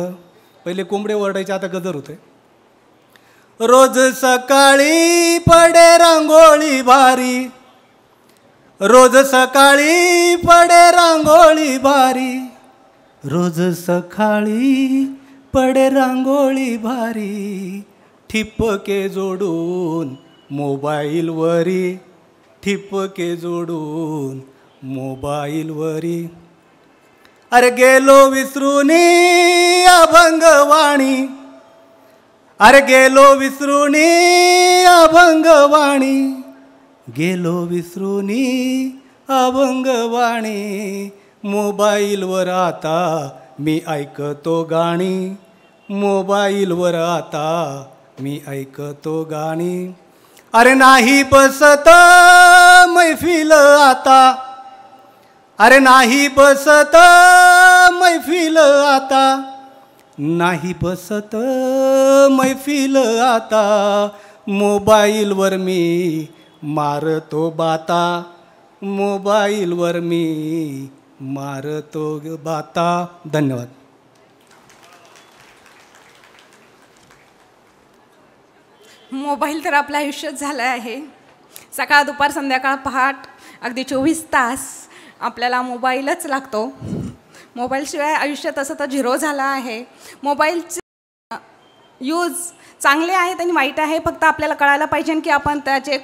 पहिले कोंबडे ओरडायचे, आता गजर होते. रोज सकाळी पडे रांगोळी भारी, रोज सकाळी पडे रांगोळी भारी, रोज सकाळी पडे रांगोळी भारी, ठिपके जोडून मोबाईलवरी, ठिपके जोडून मोबाईलवरी. अरे गेलो विसरूनी अभंगवाणी, अरे गेलो विसरूनी अभंगवाणी, गेलो विसरूनी अभंगवाणी, मोबाईलवर आता मी ऐकतो गाणी, मोबाईलवर आता मी ऐकतो गाणी. अरे नाही बसत मैफिल आता, अरे नाही बसत मैफिल आता, नाही बसत मैफिल आता, मोबाईलवर मी मारतो बाता, मोबाईलवर मी मारतो बाता. धन्यवाद. मोबाईल तर आपलं आयुष्यात झालं आहे. सकाळ दुपार संध्याकाळ पहाट अगदी 24 तास आपल्याला मोबाईलच लागतो. मोबाईलशिवाय आयुष्य तसं तर झिरो झालं आहे. मोबाईलचे यूज चांगले आहेत आणि वाईट आहे. फक्त आपल्याला कळायला पाहिजे की आपण त्याचे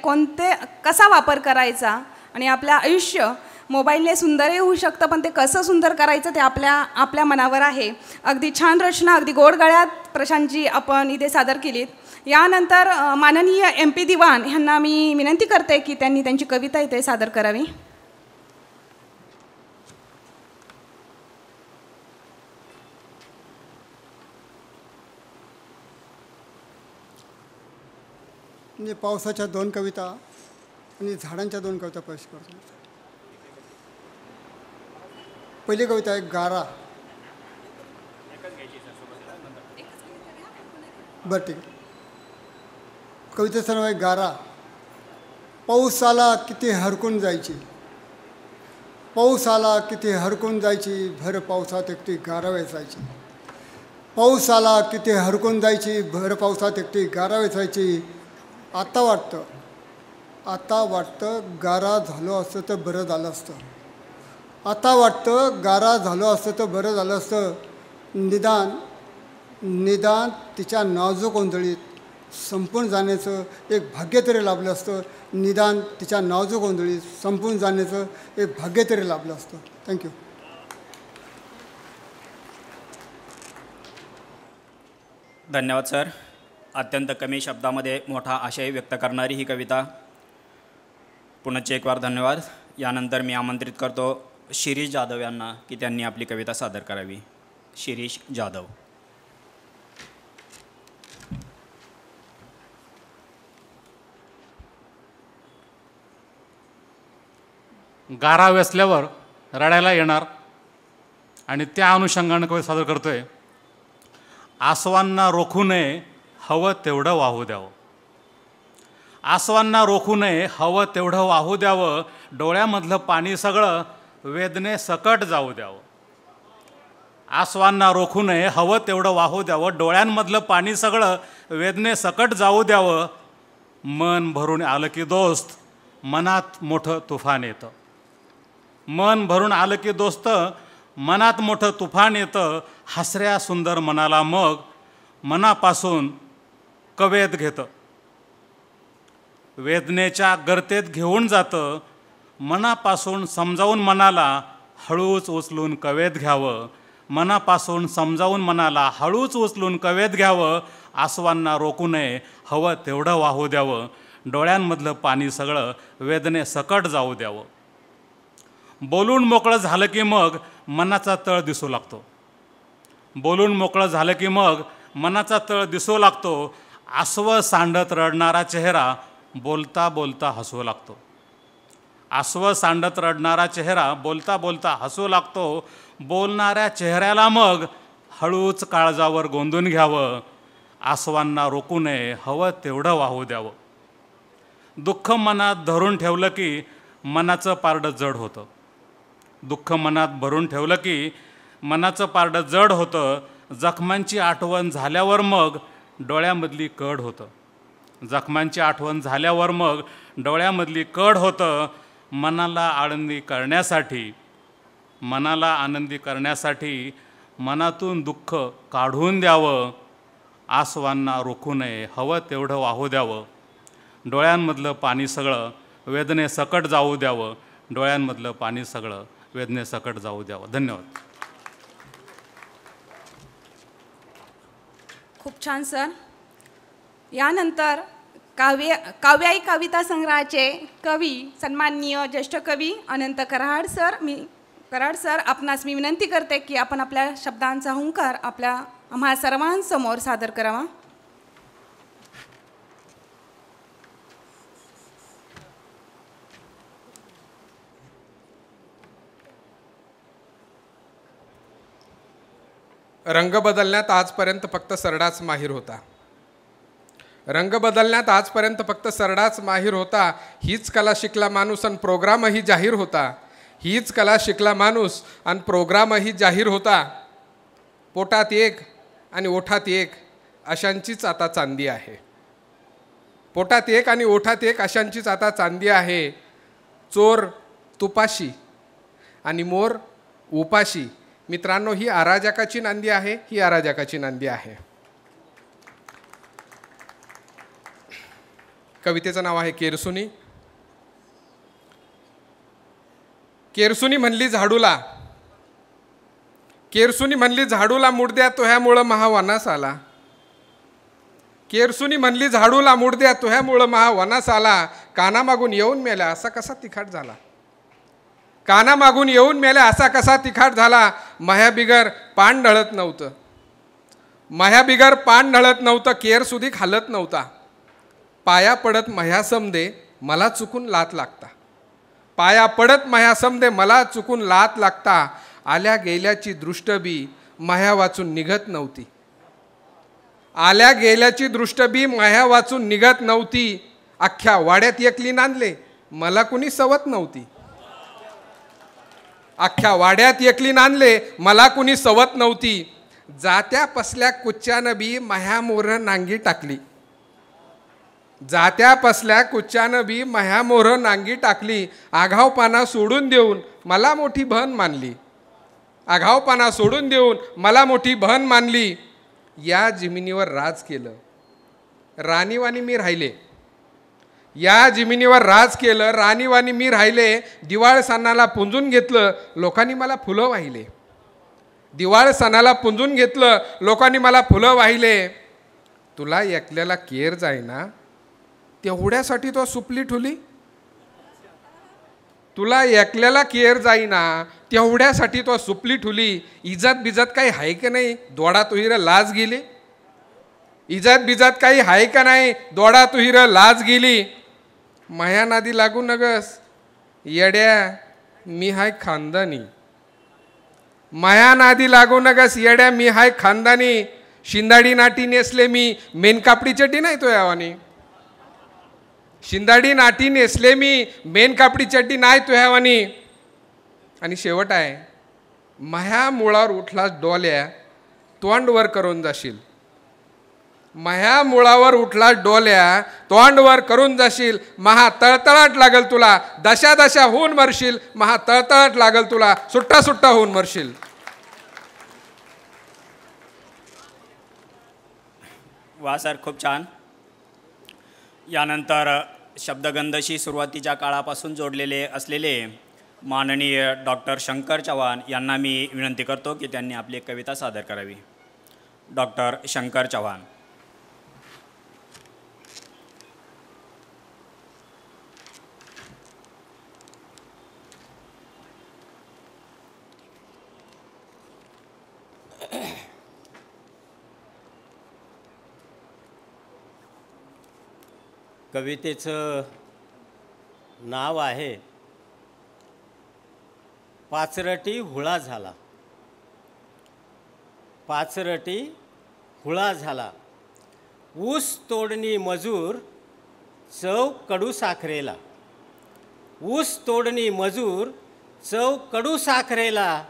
कसा वापर करायचा. आणि आपलं आयुष्य मोबाईलने सुंदरही होऊ शकतं, पण ते कसं सुंदर करायचं ते आपल्या मनावर आहे. अगदी छान रचना अगदी गोड गळ्यात प्रशांतजी आपण इथे सादर केलीत. यानंतर माननीय MP दिवाण ह्यांना मी विनंती करते की त्यांनी त्यांची कविता इथे सादर करावी. म्हणजे पावसाच्या 2 कविता आणि झाडांच्या 2 कविता पेश करतो. पहिली कविता आहे गारा. बरं ठीक आहे. कवितेचं नाव आहे गारा. पाऊस आला किती हरकून जायची, पाऊस आला किती हरकून जायची, भर पावसात एकटी गारा वेचायची. पाऊस आला किती हरकून जायची, भर पावसात एकटी गारा वेचायची. आता वाटतं गारा झालो असतं तर बरं झालं असतं. आता वाटतं गारा झालो असतं तर बरं झालं असतं. निदान तिच्या नाजूक गोंधळीत संपून जाण्याचं एक भाग्य तरी लाभलं असतं. निदान तिच्या नाजूक गोंधळीत संपून जाण्याचं एक भाग्य तरी लाभलं असतं. थँक्यू. धन्यवाद सर. अत्यंत कमी शब्दामध्ये मोठा आशय व्यक्त करणारी ही कविता. पुनश्च एक बार धन्यवाद. यानंतर मी आमंत्रित करतो शिरीष जाधव यांना की त्यांनी आपली कविता सादर करावी. शिरीष जाधव. गारा वेचल्यावर रडायला येणार आणि त्या अनुषंगानं कविता सादर करतोय. आसवांना रोखू नये हवं तेवढं वाहू द्यावं, आसवांना रोखू नये हवं तेवढं वाहू द्यावं, डोळ्यामधलं पाणी सगळं वेदने सकट जाऊ द्यावं. आसवांना रोखू नये हवं तेवढं वाहू द्यावं, डोळ्यांमधलं पाणी सगळं वेदने सकट जाऊ द्यावं. मन भरून आलं की दोस्त मनात मोठं तुफान येतं, मन भरून आलं की दोस्त मनात मोठं तुफान येतं. हसऱ्या सुंदर मनाला मग मनापासून कवेत घेतं, वेदनेच्या गर्तेत घेऊन जातं. मनापासून समजावून मनाला हळूच उचलून कवेत घ्यावं, मनापासून समजावून मनाला हळूच उचलून कवेत घ्यावं. आसवांना रोखू नये, हवं तेवढं वाहू द्यावं, डोळ्यांमधलं पाणी सगळं वेदने सकट जाऊ द्यावं. बोलून मोकळं झालं की मग मनाचा तळ दिसू लागतो. बोलून मोकळं झालं की मग मनाचा तळ दिसू लागतो. आसवं सांडत रडणारा चेहरा बोलता बोलता हसू लागतो. आसवं सांडत रडणारा चेहरा बोलता बोलता हसू लागतो. बोलणाऱ्या चेहऱ्याला मग हळूच काळजावर गोंदून घ्यावं, आसवांना रोखू नये, हवं तेवढं वाहू द्यावं. दुःख मनात धरून ठेवलं की मनाचं पारडं जड होतं. दुःख मनात भरून ठेवलं की मनाचं पारडं जड होतं. जखमांची आठवण झाल्यावर मग डोळ्यामधली कड होतं. जखमांची आठवण झाल्यावर मग डोळ्यामधली कड होतं. मनाला आनंदी करण्यासाठी मनातून दुःख काढून द्यावं, आसवांना रोखू नये, हवं तेवढं वाहू द्यावं. डोळ्यांमधलं पाणी सगळं वेदने सकट जाऊ द्यावं. डोळ्यांमधलं पाणी सगळं वेदने सकट जाऊ द्यावं. धन्यवाद. खूप छान सर. यानंतर काव्याई कविता संग्रहाचे कवी सन्माननीय ज्येष्ठ कवी अनंत कराड सर आपणास मी विनंती करते की आपण आपल्या शब्दांचा हुंकार आम्हा सर्वांसमोर सादर करावा. रंग बदलण्यात आजपर्यंत फक्त सरडाच माहीर होता. रंग बदलण्यात आजपर्यंत फक्त सरडाच माहीर होता. हीच कला शिकला माणूस आणि प्रोग्रामही जाहीर होता. हीच कला शिकला माणूस आणि प्रोग्रामही जाहीर होता. पोटात एक आणि ओठात एक अशांचीच आता चांदी आहे. पोटात एक आणि ओठात एक अशांचीच आता चांदी आहे. चोर तुपाशी आणि मोर उपाशी. मित्रांनो, ही अराजकाची नांदी आहे. ही अराजकाची नांदी आहे. कवितेचं नाव आहे केरसुनी. केरसुनी म्हणली झाडूला, केरसुनी म्हणली झाडूला मुडद्या तुह्यामुळं महावनास आला. केरसुनी म्हणली झाडूला मुडद्या तुह्यामुळं महावनास आला. कानामागून येऊन मेला असा कसा तिखाट झाला. कानामागून येऊन मेला असा कसा तिखाट झाला. मह्याबिगर पान ढळत नव्हतं. मह्याबिगर पान ढळत नव्हतं. केर सुधी खालत नव्हता. पाया पडत मह्या समदे मला चुकून लात लागता. पाया पडत मह्या समदे मला चुकून लात लागता. आल्या गेल्याची दृष्टबी मह्या वाचून निघत नव्हती. आल्या गेल्याची दृष्टबी मह्या वाचून निघत नव्हती. अख्ख्या वाड्यात एकली नांदले मला कुणी सवत नव्हती. अख्ख्या वाड्यात एकली नांदले मला कुणी सवत नव्हती. जात्या पसल्या कुच्च्यानं बी मह्या मोर नांगी टाकली. जात्या पसल्या कुच्च्यानं बी मह्या मोर नांगी टाकली. आघावपाना सोडून देऊन मला मोठी बहन मानली. आघावपाना सोडून देऊन मला मोठी बहन मानली. या जमिनीवर राज केलं राणीवाणी मी राहिले. या जमिनीवर राज केलं राणीवाणी मी राहिले. दिवाळ सणाला पुंजून घेतलं लोकांनी मला फुलं वाहिले. दिवाळ सणाला पुंजून घेतलं लोकांनी मला फुलं वाहिले. तुला एकल्याला केर जाईना तेवढ्यासाठी तो सुपली ठुली. तुला एकल्याला केर जाईना तेवढ्यासाठी तो सुपली ठुली. इज्जत बिजत काही आहे का नाही दोडा तुहिर लाज गेली. इज्जत बिजत काही आहे का नाही दोडा तुहिर लाज गेली. माया नादी लागू नगस येड्या मी हाय खानदानी. माया नादी लागू नगस येड्या मी हाय खानदानी. शिंदाडी नाटी नेसले मी मेनकापडी चड्डी नाही तो यावानी. शिंदाडी नाटी नेसले मी मेनकापडी चड्डी नाही तो यावानी. आणि शेवट आहे मह्या मुळावर उठला डोल्या तोंड वर करून जाशील. मह्या मुळावर उठला डोल्या तोंड वर करून जाशील. महा तळतळाट लागल तुला. दशा दशा होऊन मरशील. महा तळतळाट लागल तुला. सुट्टा सुट्टा होऊन मरशील. वा सर, खूप छान. यानंतर शब्दगंधशी सुरुवातीच्या काळापासून जोडलेले असलेले माननीय डॉक्टर शंकर चव्हाण यांना मी विनंती करतो की त्यांनी आपली एक कविता सादर करावी. डॉक्टर शंकर चव्हाण. कवितेचं नाव आहे पाचरटी हुळा झाला. पाचरटी हुळा झाला. ऊस तोडणी मजूर चव कडू साखरेला. ऊस तोडणी मजूर चव कडू साखरेला.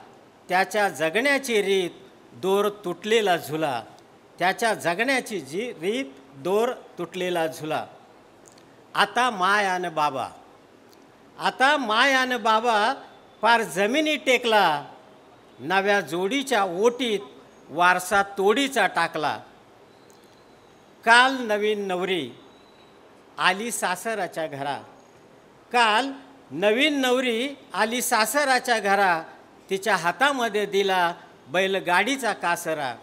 त्याच्या जगण्याची रीत दोर तुटलेला झुला. त्याच्या जगण्याची रीत दोर तुटलेला झुला. आता माय आणि बाबा. आता माय आणि बाबा पार जमिनी टेकला. नव्या जोडीच्या ओटीत वारसा तोडीचा टाकला. काल नवीन नवरी आली सासराच्या घरा. काल नवीन नवरी आली सासराच्या घरा. तिच्या हातामध्ये दिला बैलगाडीचा कासरा.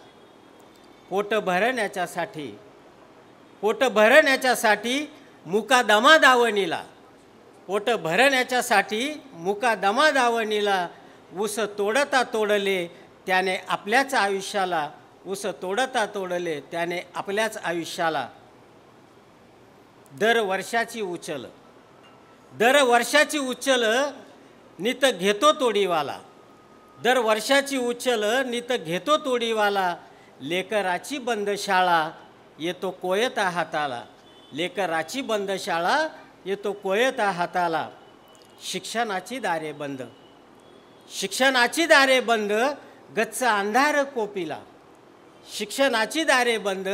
पोट भरण्याच्यासाठी मुकादमा दावणीला. पोट भरण्याच्यासाठी मुकादमा दावणीला. ऊस तोडता तोडले त्याने आपल्याच आयुष्याला. ऊस तोडता तोडले त्याने आपल्याच आयुष्याला. दरवर्षाची उचल नित घेतो तोडीवाला. दरवर्षाची उचल नित घेतो तोडीवाला. लेकराची बंदशाळा येतो कोयता हाताला. लेकराची बंदशाळा येतो कोयता हाताला. शिक्षणाची दारे बंद. शिक्षणाची दारे बंद गच्च अंधार कोपिला. शिक्षणाची दारे बंद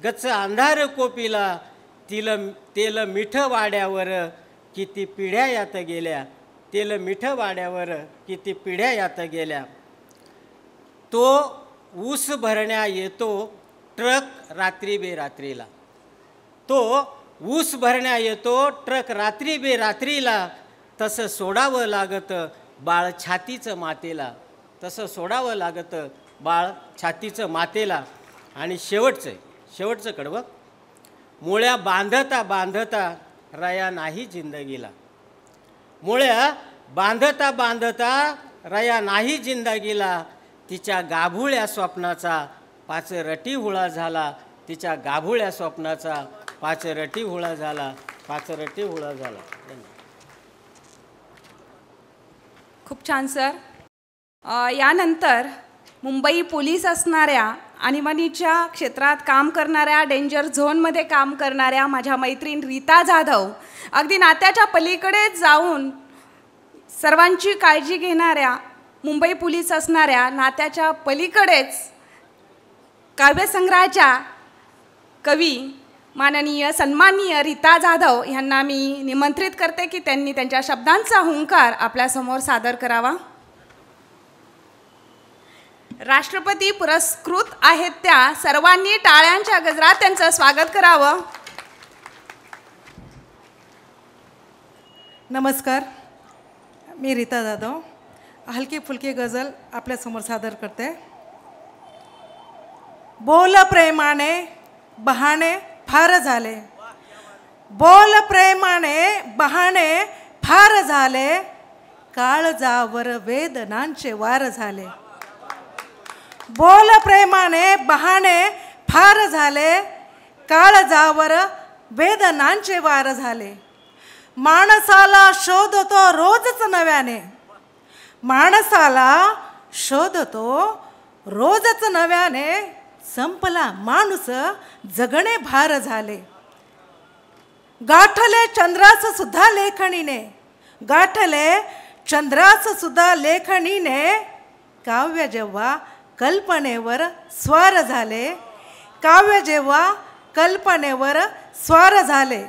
गच्च अंधार कोपिला. तेल मिठ वाड्यावर किती पिढ्या यात गेल्या. तेल मिठ वाड्यावर किती पिढ्या यात गेल्या. तो ऊस भरण्या येतो ट्रक रात्री बेरात्रीला. तो ऊस भरण्या येतो ट्रक रात्री बेरात्रीला. तसं सोडावं लागतं बाळ छातीचं मातेला. तसं सोडावं लागतं बाळ छातीचं मातेला. आणि शेवटचं कडवं. मुळ्या बांधता बांधता रया नाही जिंदगीला. मुळ्या बांधता बांधता रया नाही जिंदगीला. तिच्या गाभुळ्या स्वप्नाचा पाचरटी हुळा झाला. तिच्या गाभुळ्या स्वप्नाचा पाचरटी हुळा झाला. पाचरटी हुळा झाला. खूप छान सर. यानंतर मुंबई पोलीस असणाऱ्या आणीबाणीच्या क्षेत्रात काम करणाऱ्या, डेंजर झोनमध्ये काम करणाऱ्या माझ्या मैत्रीण रीता जाधव, अगदी नात्याच्या पलीकडे जाऊन सर्वांची काळजी घेणाऱ्या, मुंबई पोलीस असणाऱ्या नात्याच्या पलीकडेच काव्यसंग्रहाच्या कवी माननीय सन्माननीय रीता जाधव यांना मी निमंत्रित करते की त्यांनी त्यांच्या शब्दांचा हुंकार आपल्यासमोर सादर करावा. राष्ट्रपती पुरस्कृत आहेत त्या सर्वांनी टाळ्यांच्या गजरात त्यांचं स्वागत करावं. नमस्कार, मी रीता जाधव हलकी फुलकी गझल आपल्यासमोर सादर करते. बोल प्रेमाने बहाणे फार झाले. बोल प्रेमाने बहाणे फार झाले. काळजावर वेदनांचे वार झाले. बोल प्रेमाने बहाणे फार झाले. काळजावर वेदनांचे वार झाले. माणसाला शोधतो रोजच नव्याने. माणसाला शोधतो रोजच नव्याने. संपला माणूस जगणे भार झाले. गाठले चंद्रास सुद्धा लेखणीने. गाठले चंद्रास सुद्धा लेखणीने. काव्य जेव्हा कल्पनेवर स्वार झाले. काव्य जेव्हा कल्पनेवर स्वार झाले.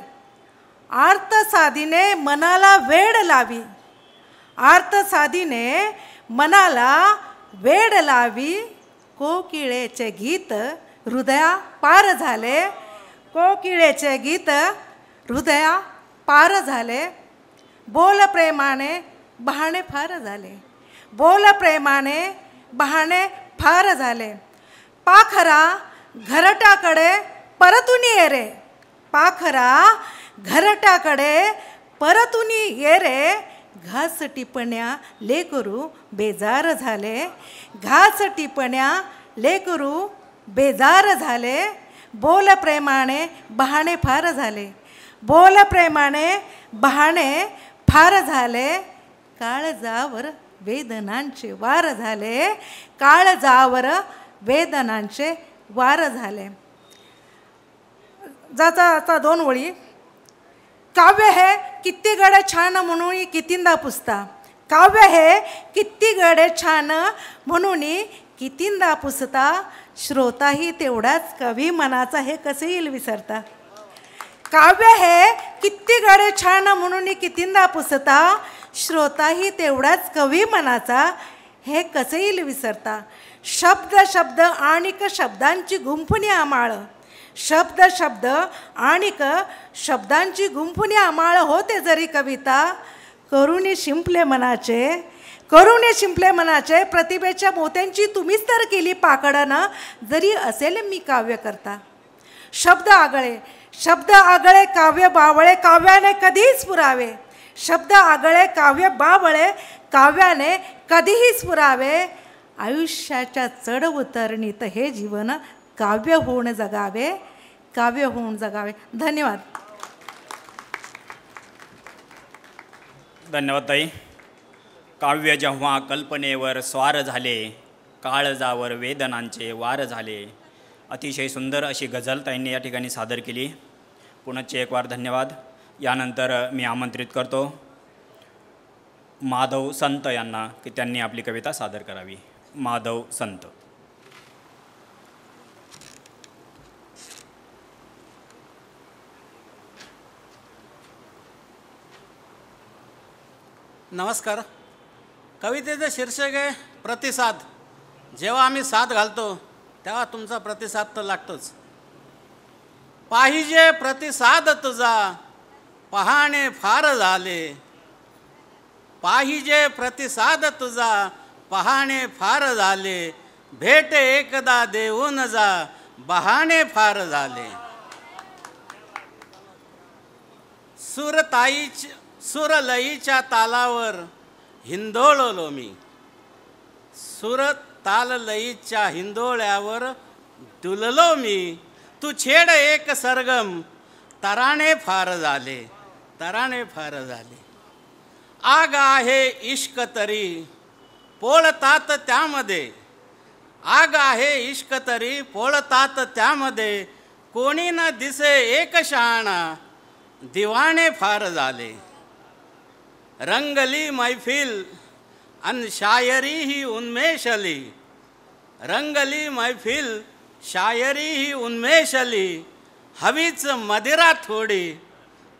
आर्तसादीने मनाला वेड लावी. आर्तसादीने मनाला वेड लावी. कोकिळेचे गीत हृदया पार झाले. कोकिळेचे गीत हृदया पार झाले. बोल प्रेमाने बहाणे फार झाले. बोल प्रेमाने बहाणे फार झाले. पाखरा घरटाकडे परतून ये रे. पाखरा घरटाकडे परतून ये रे. घास टिपण्या लेकरू बेजार झाले. घास टिपण्या लेकरू बेजार झाले. बोल प्रेमाने बहाणे फार झाले. बोल प्रेमाने बहाणे फार झाले, काळजावर वेदनांचे वार झाले, काळजावर वेदनांचे वार झाले. जाता जाता 2 ओळी. काव्य हे किती गडे छान म्हणून कितींदा पुसता, काव्य हे किती गडे छान म्हणून कितींदा पुसता, श्रोताही तेवढाच कवी मनाचा हे कसे येईल विसरता. काव्य हे किती गडे छान म्हणून कितींदा पुसता, श्रोताही तेवढाच कवी मनाचा हे कसे येईल विसरता. शब्द शब्द आणिक शब्दांची गुंफणी आमाळ, शब्द शब्द आणिक शब्दांची गुंफणी आमाळ होते जरी कविता, करुणी शिंपले मनाचे, करुणी शिंपले मनाचे, प्रतिभेच्या मोत्यांची तुम्हीच तर केली पाकडनं, जरी असेल मी काव्य करता. शब्द आगळे, शब्द आगळे काव्य बावळे, काव्याने कधीच पुरावे, शब्द आगळे काव्य बावळे, काव्याने कधीही पुरावे. आयुष्याच्या चढ उतरणीत हे जीवन काव्य होऊन जगावे, काव्य होऊन जगावे. धन्यवाद. धन्यवाद ताई. काव्य जेव्हा कल्पनेवर स्वार झाले, काळजावर वेदनांचे वार झाले. अतिशय सुंदर अशी गझल ताईंनी या ठिकाणी सादर केली. पुनश्च एक वार धन्यवाद. यानंतर मी आमंत्रित करतो माधव संत यांना की त्यांनी आपली कविता सादर करावी. माधव संत. नमस्कार. कवितेचं शीर्षक आहे प्रतिसाद. जेव्हा आम्ही साथ घालतो तेव्हा तुमचा प्रतिसाद तर लागतोच. पाहिजे प्रतिसाद तुझा पहाणे फार झाले, पाहिजे प्रतिसाद तुझा पहाणे फार झाले, भेट एकदा देऊन जा बहाणे फार झाले. सुरलईच्या तालावर हिंदोळलो मी, सुर ताल लईच्या हिंदोळ्यावर डुललो मी. तू छेड एक सरगम तराणे फार झाले, तराणे फार झाले. आग आहे इश्क तरी पोळतात त्यामध्ये, आग आहे इश्क तरी पोळतात त्यामध्ये. कोणी न दिसे एक शहाणा दिवाणे फार झाले. रंगली मैफिल अन शायरी ही उन्मेषली, रंगली मैफिल शायरी ही उन्मेषली. हवीच मदिरा थोडी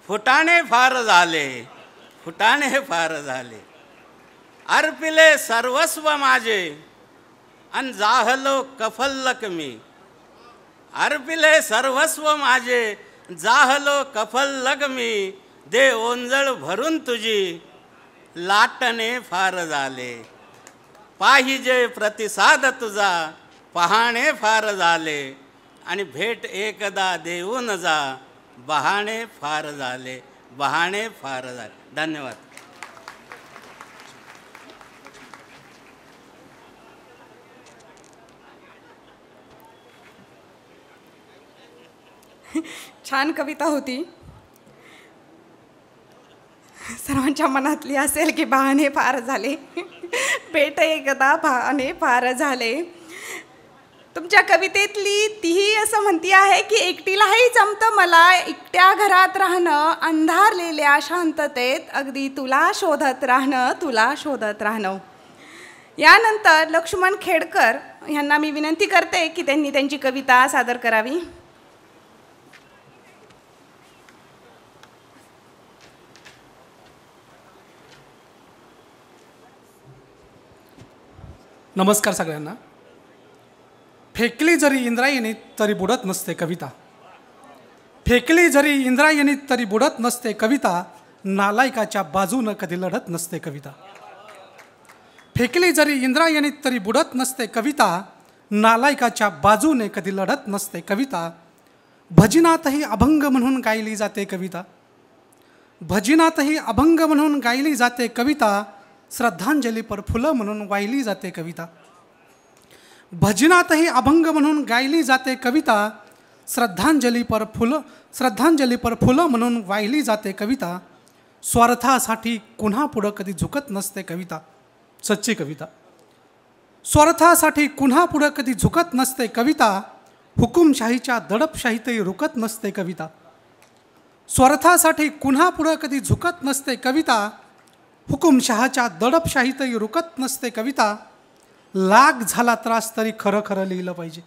फुटाणे फार झाले, फुटाणे फार झाले. अर्पिले सर्वस्व माझे अन जाहलो कफल्लक मी, अर्पिले सर्वस्व माझे जाहलो कफल्लक मी. दे ओंजळ भरून तुझी लाटणे फार झाले. पाहिजे प्रतिसाद तुझा पहाणे फार झाले, आणि भेट एकदा देऊन जा बहाणे फार झाले, बहाणे फार झाले. धन्यवाद. छान कविता होती. सर्वांच्या मनातली असेल की बहाणे फार झाले, भेट एकदा बहाणे फार झाले. तुमच्या कवितेतली तीही असं म्हणती आहे की एकटीलाही जमतं मला एकट्या घरात राहणं, अंधारलेल्या शांततेत अगदी तुला शोधत राहणं, तुला शोधत राहणं. यानंतर लक्ष्मण खेडकर यांना मी विनंती करते की त्यांनी त्यांची कविता सादर करावी. नमस्कार सगळ्यांना. फेकली जरी इंद्रायणी तरी बुडत नसते कविता, फेकली जरी इंद्रायणी तरी बुडत नसते कविता. नालायकाच्या बाजूनं कधी लढत नसते कविता, फेकली जरी इंद्रायणी तरी बुडत नसते कविता. नालायकाच्या बाजूने कधी लढत नसते कविता. भजनातही अभंग म्हणून गायली जाते कविता, भजनातही अभंग म्हणून गायली जाते कविता. श्रद्धांजली पर फुलं म्हणून वाहिली जाते कविता, भजनातही अभंग म्हणून गायली जाते कविता. श्रद्धांजली पर फुलं म्हणून वाहिली जाते कविता. स्वार्थासाठी कुन्हा पुढं कधी झुकत नसते कविता. सच्ची कविता. स्वार्थासाठी कुन्हा पुढं कधी झुकत नसते कविता. हुकुमशाहीच्या दडपशाहीतही रुकत नसते कविता. स्वार्थासाठी कुन्हा पुढं कधी झुकत नसते कविता. हुकुमशहाच्या दडपशाहीतही रुकत नसते कविता. लाग झाला त्रास तरी खरं खरं लिहिलं पाहिजे.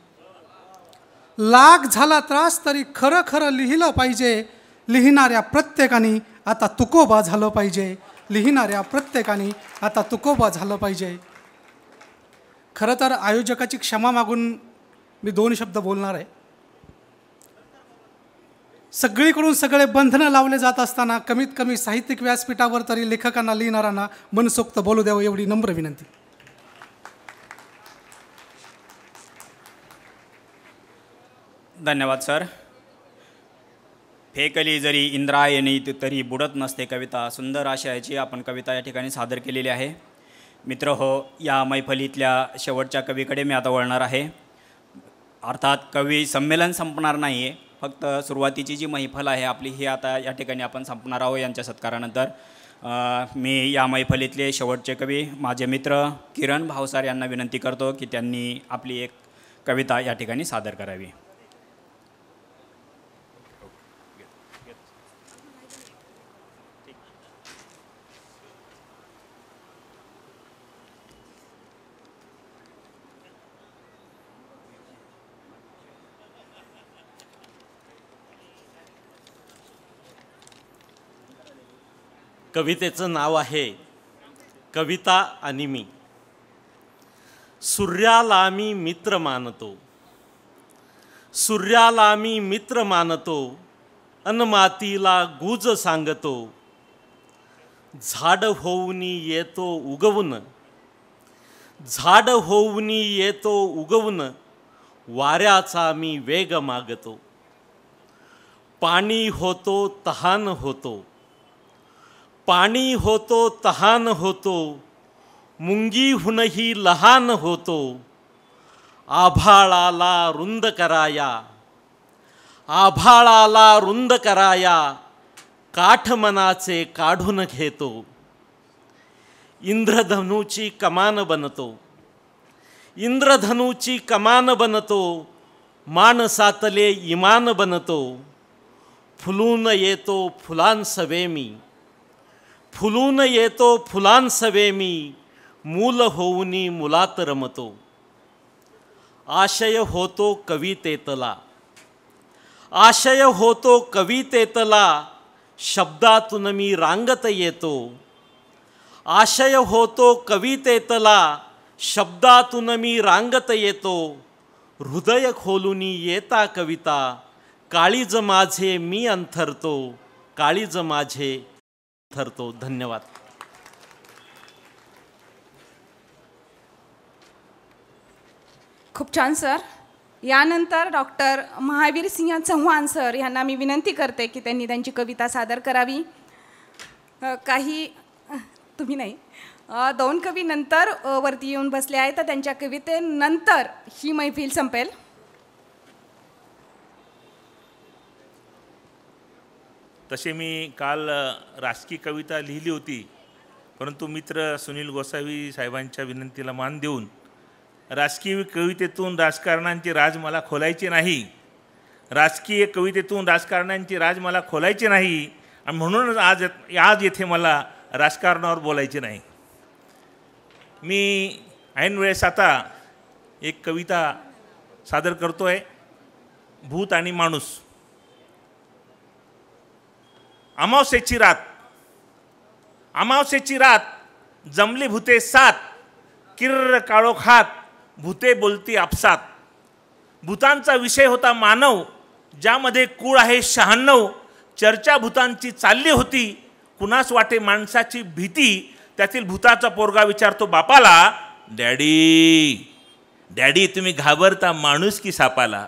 लाग झाला त्रास तरी खरं खरं लिहिलं पाहिजे. लिहिणाऱ्या प्रत्येकाने आता तुकोबा झालं पाहिजे. लिहिणाऱ्या प्रत्येकाने आता तुकोबा झालं पाहिजे. खरं तर आयोजकाची क्षमा मागून मी 2 शब्द बोलणार आहे. सगळीकडून सगळे बंधनं लावले जात असताना कमीत कमी साहित्यिक व्यासपीठावर तरी लेखकांना लिहिणाऱ्यांना मनसोक्त बोलू द्यावं एवढी नम्र विनंती. धन्यवाद सर. फेकली जरी इंद्रायणी तरी बुडत नसते कविता. सुंदर आशयाची आपण कविता या ठिकाणी सादर केलेली आहे. मित्र हो, या मैफलीतल्या शेवटच्या कवीकडे मी आता वळणार आहे. अर्थात कवी संमेलन संपणार नाही आहे, फक्त सुरुवातीची जी मैफल आहे आपली ही आता या ठिकाणी आपण संपणार आहोत यांच्या सत्कारानंतर. मी या मैफलीतले शेवटचे कवी माझे मित्र किरण भावसार यांना विनंती करतो की त्यांनी आपली एक कविता या ठिकाणी सादर करावी. कवितेचं नाव आहे कविता आणि मी. सूर्याला मी मित्र मानतो, सूर्याला मी मित्र मानतो, अन मातीला गुज सांगतो. झाड होऊन येतो उगवून, झाड होऊन येतो उगवून, वाऱ्याचा मी वेग मागतो. पाणी होतो तहान होतो, पाणी होतो तहान होतो, मुंगीहूनही लहान होतो. आभाळाला रुंद कराया, आभाळाला रुंद कराया, काठ मनाचे काढून घेतो. इंद्रधनुची कमान बनतो, इंद्रधनुची कमान बनतो, माणसातले इमान बनतो. फुलून येतो फुलांसवे मी, फुलून येतो फुलांसवे मी, मूल होऊनी मुलात रमतो. आशय होतो कवितेतला, आशय होतो कवितेतला, शब्दातून मी रांगत येतो. आशय होतो कवितेतला, शब्दातून मी रांगत येतो. हृदय खोलून येता कविता, काळीज माझे मी अंथरतो, काळीज माझे ठरतो. धन्यवाद. खूप छान सर. यानंतर डॉक्टर महावीर सिंह चव्हाण सर यांना मी विनंती करते की त्यांनी त्यांची कविता सादर करावी. काही तुम्ही नाही, 2 कवी नंतर वरती येऊन बसले आहेत, तर त्यांच्या कवितेनंतर ही मैफिल संपेल. तसे मी काल राजकीय कविता लिहिली होती, परंतु मित्र सुनील गोसावी साहेबांच्या विनंतीला मान देऊन राजकीय कवितेतून राजकारणांची राज मला खोलायची नाही, राजकीय कवितेतून राजकारणांची राज मला खोलायची नाही, आणि म्हणूनच आज येथे मला राजकारणावर बोलायचे नाही. मी ऐन वेळेस आता एक कविता सादर करतो आहे, भूत आणि माणूस. अमावस्येची रात, अमावस्येची रात, जमली भूते 7, किर्र काळोखात भूते बोलती आपसात. भूतांचा विषय होता मानव, ज्यामध्ये कूळ आहे 96. चर्चा भूतांची चालली होती, कुणास वाटे माणसाची भीती. त्यातील भूताचा पोरगा विचारतो बापाला, डॅडी डॅडी तुम्ही घाबरता माणूस की सापाला,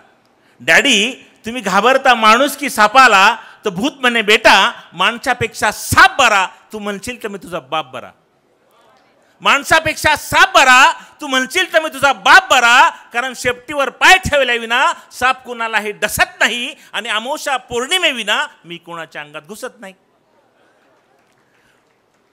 डॅडी तुम्ही घाबरता माणूस की सापाला. तर भूत म्हणे बेटा माणसापेक्षा साप बरा, तू म्हणशील तर मी तुझा बाप बरा. माणसापेक्षा साप बरा, तू म्हणशील तर मी तुझा बाप बरा, कारण शेपटीवर पाय ठेवल्याविना साप कुणालाही डसत नाही आणि अमावस्या पौर्णिमेविना मी कोणाच्या अंगात घुसत नाही.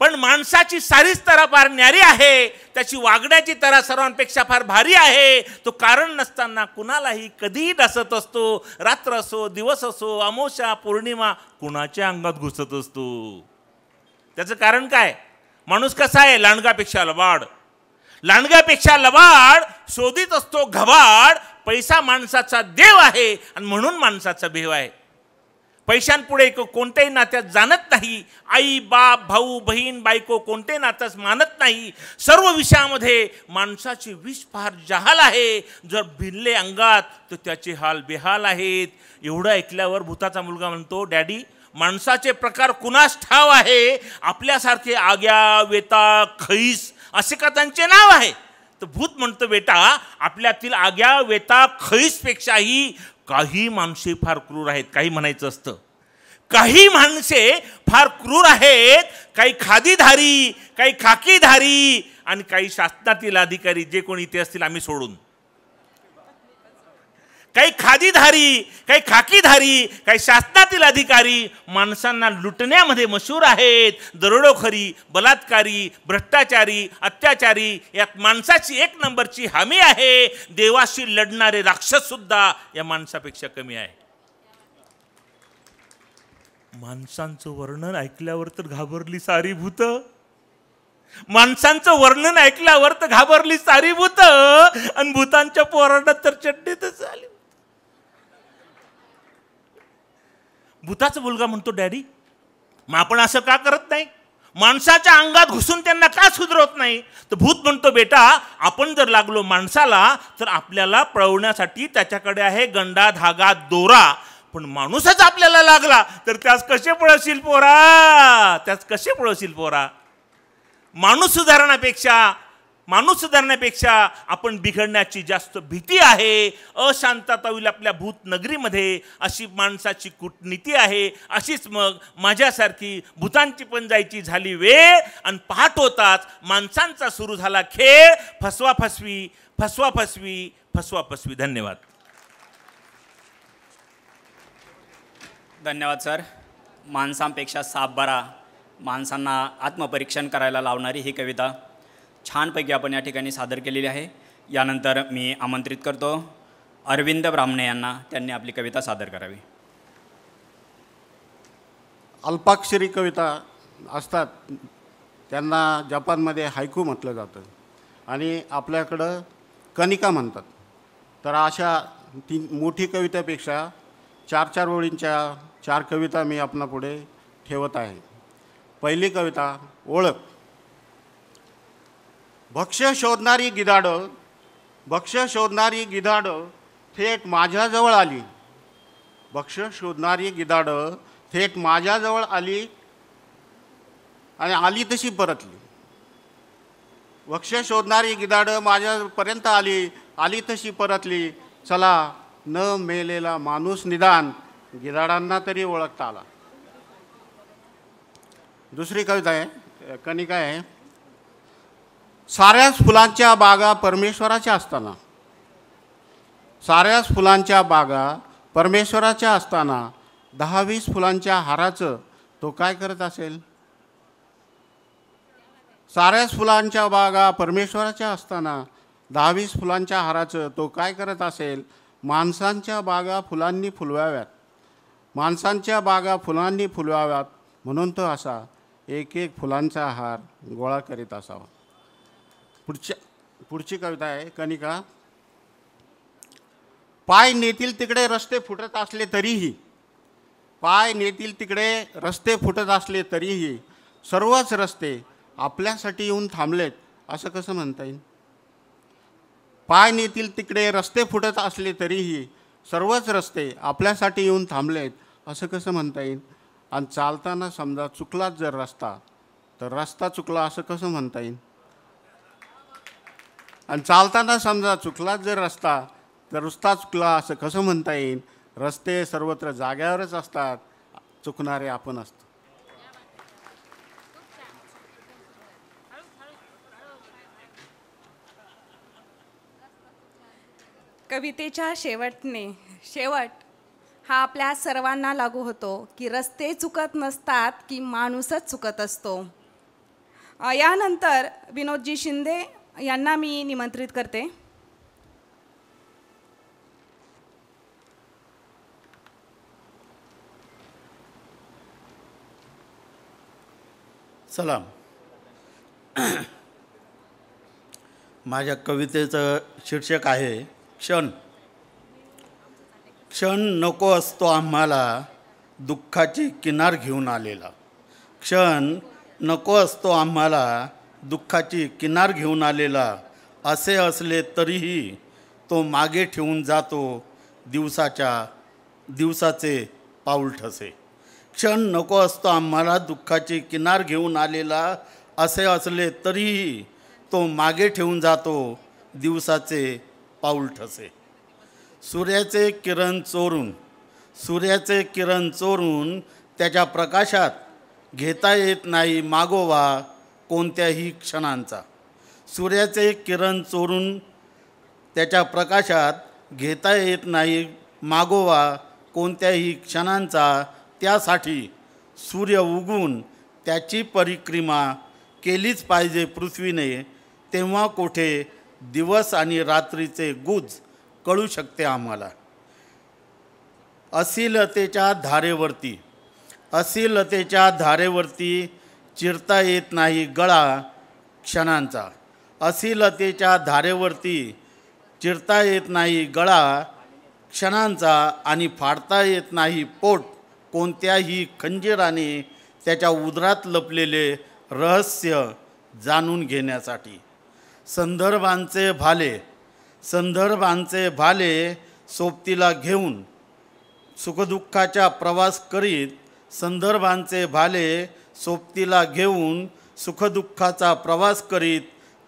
पण माणसाची सारीच तरा फार न्यारी आहे, त्याची वागण्याची तरा सर्वांपेक्षा फार भारी आहे. तो कारण नसताना कुणालाही कधीही डसत असतो. रात्र असो, दिवस असो, अमावस्या पौर्णिमा कुणाच्या अंगात घुसत असतो. त्याचं कारण काय? माणूस कसा आहे? लांडगापेक्षा लबाड. लांडगापेक्षा लबाड शोधित असतो घबाड. पैसा माणसाचा देव आहे आणि म्हणून माणसाचा भेव आहे. पैशांपुढे कोणत्याही नात्यात जाणत नाही. आई बाप भाऊ बहीण बायको कोणते नात्याच मानत नाही. सर्व विषयामध्ये माणसाची विष फार जहाल आहे. जर भिनले अंगात तर त्याचे हाल बेहाल आहेत. एवढं ऐकल्यावर भूताचा मुलगा म्हणतो, डॅडी माणसाचे प्रकार कुणास ठाव आहे? आपल्यासारखे आग्या वेता खैस असे का त्यांचे नाव आहे? तर भूत म्हणतो, बेटा आपल्यातील आग्या वेता खैसपेक्षाही काही माणसे फार क्रूर आहेत. काही म्हणायचं असतं, काही माणसे फार क्रूर आहेत. काही खादीधारी, काही खाकीधारी आणि काही शासनातील अधिकारी, जे कोणी इथे असतील आम्ही सोडून. काही खादीधारी, काही खाकीधारी, काही शासनातील अधिकारी माणसांना लुटण्यामध्ये मशहूर आहेत. दरोडेखोरी, बलात्कारी, भ्रष्टाचारी, अत्याचारी यात माणसाची एक नंबरची हमी आहे. देवाशी लढणारे राक्षस सुद्धा या माणसापेक्षा कमी आहे. माणसांचं वर्णन ऐकल्यावर तर घाबरली सारी भूत. माणसांचं वर्णन ऐकल्यावर तर घाबरली सारी भूत आणि भूतांच्या पोरांना तर चड्डीतच झाली. भूताचा मुलगा म्हणतो, डॅडी मग आपण असं का करत नाही? माणसाच्या अंगात घुसून त्यांना का सुधरवत नाही? तर भूत म्हणतो, बेटा आपण जर लागलो माणसाला तर आपल्याला पळवण्यासाठी त्याच्याकडे आहे गंडा धागा दोरा. पण माणूसच आपल्याला लागला तर त्यास कसे पळवशील पोरा? त्यास कसे पळवशील पोरा? माणूस सुधारण्यापेक्षा आपण बिघडण्याची जास्त भीती आहे. अशांतता होईल आपल्या भूत नगरीमध्ये, अशी माणसाची कूटनीती आहे. अशीच मग माझ्यासारखी भूतांची पण जायची झाली वेळ आणि पहाट होताच माणसांचा सुरू झाला खेळ. फसवा फसवी. धन्यवाद. धन्यवाद सर. माणसांपेक्षा साप बरा, माणसांना आत्मपरीक्षण करायला लावणारी ही कविता छानपैकी आपण या ठिकाणी सादर केलेली आहे. यानंतर मी आमंत्रित करतो अरविंद ब्राह्मणे यांना, त्यांनी आपली कविता सादर करावी. अल्पाक्षरी कविता असतात त्यांना जपानमध्ये हायकू म्हटलं जातं आणि आपल्याकडं कनिका म्हणतात. तर अशा तीन मोठी कवितेपेक्षा 4-4 ओळींच्या 4 कविता मी आपणापुढे ठेवत आहे. पहिली कविता ओळख. भक्ष्य शोधणारी गिधाडं थेट माझ्याजवळ आली. भक्ष्य शोधणारी गिधाडं थेट माझ्याजवळ आली आणि आली तशी परतली. भक्ष्य शोधणारी गिधाडं माझ्यापर्यंत आली तशी परतली. चला न मेलेला माणूस निदान गिधाडांना तरी ओळखता आला. दुसरी कविता आहे, कनिका आहे. साऱ्याच फुलांच्या बागा परमेश्वराच्या असताना 10-20 फुलांच्या हाराचं तो काय करत असेल? साऱ्याच फुलांच्या बागा परमेश्वराच्या असताना 10-20 फुलांच्या हाराचं तो काय करत असेल? माणसांच्या बागा फुलांनी फुलवाव्यात म्हणून तो असा एक फुलांचा हार गोळा करीत असावा. पुढची कविता आहे, कनिका. पाय नेतील तिकडे रस्ते फुटत असले तरीही सर्वच रस्ते आपल्यासाठी येऊन थांबलेत असं कसं म्हणता येईल? पाय नेतील तिकडे रस्ते फुटत असले तरीही सर्वच रस्ते आपल्यासाठी येऊन थांबलेत असं कसं म्हणता येईल? आणि चालताना समजा चुकलाच जर रस्ता तर रस्ता चुकला असं कसं म्हणता येईल? आणि चालताना समजा चुकलाच जर रस्ता तर रस्ता चुकला असं कसं म्हणता येईल? रस्ते सर्वत्र जाग्यावरच असतात, चुकणारे आपण असतो. कवितेच्या शेवट हा आपल्या सर्वांना लागू होतो की रस्ते चुकत नसतात की माणूसच चुकत असतो. यानंतर विनोदजी शिंदे यांना मी निमंत्रित करते. सलाम. माझ्या कवितेचं शीर्षक आहे क्षण. क्षण नको असतो आम्हाला दुःखाची किनार घेऊन आलेला. क्षण नको असतो आम्हाला दुःखाची किनार घेऊन आलेला. असे असले तरीही तो मागे ठेवून जातो दिवसाचे पाऊल ठसे. क्षण नको असतो आम्हाला दुःखाची किनार घेऊन आलेला. असे असले तरीही तो मागे ठेवून जातो दिवसाचे पाऊल ठसे. सूर्याचे किरण चोरून त्याच्या प्रकाशात घेता येत नाही मागोवा कोणत्याही क्षणांचा. सूर्याचे किरण चोरून त्याच्या प्रकाशात घेता येत नाही मागोवा कोणत्याही क्षणांचा. त्यासाठी सूर्य उगवून त्याची परिक्रमा केलीच पाहिजे पृथ्वीने. तेव्हा कोठे दिवस आणि रात्रीचे गुज कळू शकते आम्हाला. अश्लीलतेच्या धारेवरती चिरता येत नाही गळा क्षणांचा. अश्लीलतेच्या धारेवरती चिरता येत नाही गळा क्षणांचा आणि फाडता येत नाही पोट कोणत्याही खंजीराने त्याच्या उदरात लपलेले रहस्य जाणून घेण्यासाठी. संदर्भांचे भाले सोबतीला घेऊन सुखदुःखाचा प्रवास करीत. संदर्भांचे भाले सोबतीला घेऊन सुखदुःखाचा प्रवास करीत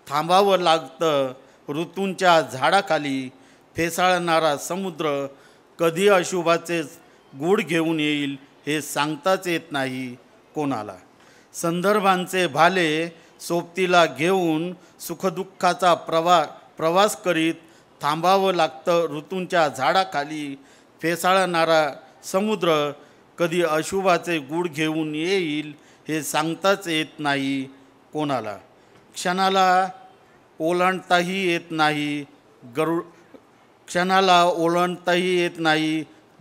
थांबावं लागतं ऋतूंच्या झाडाखाली. फेसाळणारा समुद्र कधी अशुभाचे गूढ घेऊन येईल हे सांगताच येत नाही कोणाला. संदर्भांचे भाले सोबतीला घेऊन सुखदुःखाचा प्रवास करीत थांबावं लागतं ऋतूंच्या झाडाखाली. फेसाळणारा समुद्र कधी अशुभाचे गूढ घेऊन येईल हे सांगताच येत नाही कोणाला. क्षणाला ओलांडताही येत नाही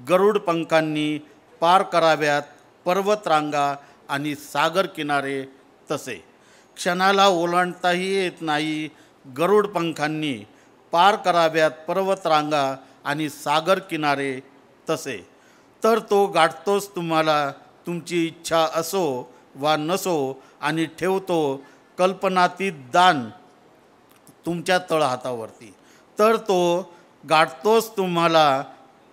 गरुड पंखांनी पार कराव्यात पर्वतरांगा आणि सागर किनारे तसे. क्षणाला ओलांडताही येत नाही गरुड पंखांनी पार कराव्यात पर्वतरांगा आणि सागर किनारे तसे. तर तो गाठतोच तुम्हाला तुमची इच्छा असो वा नसो आणि ठेवतो कल्पनातीत दान तुमच्या तळहातावरती. तर तो गाठतोच तुम्हाला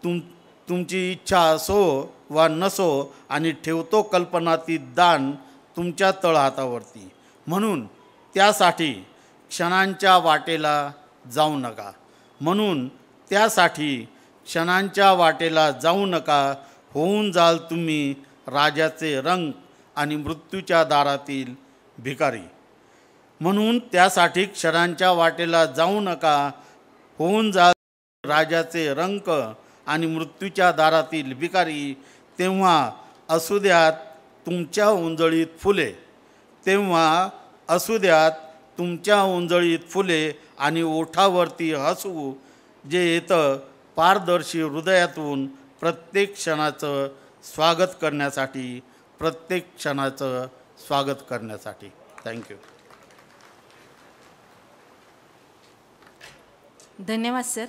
तुमची इच्छा असो वा नसो आणि ठेवतो कल्पनातीत दान तुमच्या तळहातावरती. म्हणून त्यासाठी क्षणांच्या वाटेला जाऊ नका. होऊन जाल तुम्ही राजाचे रंग आणि मृत्यूच्या दारातील भिकारी. म्हणून त्यासाठी क्षणांच्या वाटेला जाऊ नका. होऊन जाल राजाचे रंक आणि मृत्यूच्या दारातील भिकारी. तेव्हा असू द्यात तुमच्या उंजळीत फुले आणि ओठावरती हसू जे येतं पारदर्शी हृदयातून प्रत्येक क्षणाचं स्वागत करण्यासाठी. थँक्यू. धन्यवाद सर.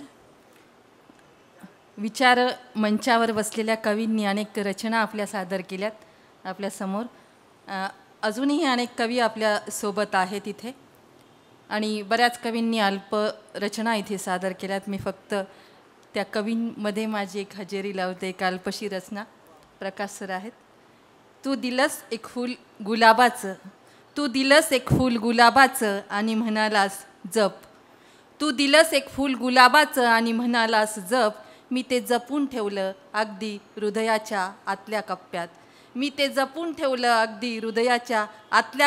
विचार मंचावर बसलेल्या कवींनी अनेक रचना आपल्या सादर केल्यात आपल्यासमोर. अजूनही अनेक कवी आपल्यासोबत आहेत इथे आणि बऱ्याच कवींनी अल्प रचना इथे सादर केल्यात. मी फक्त त्या कवींमध्ये माझी एक हजेरी लावते. एक अल्पशी रचना प्रकाश सर आहेत. तू दिलंस एक फूल गुलाबाचं आणि म्हणालास जप. तू दिलंस एक फूल गुलाबाचं आणि म्हणालास जप. मी ते जपून ठेवलं अगदी हृदयाच्या आतल्या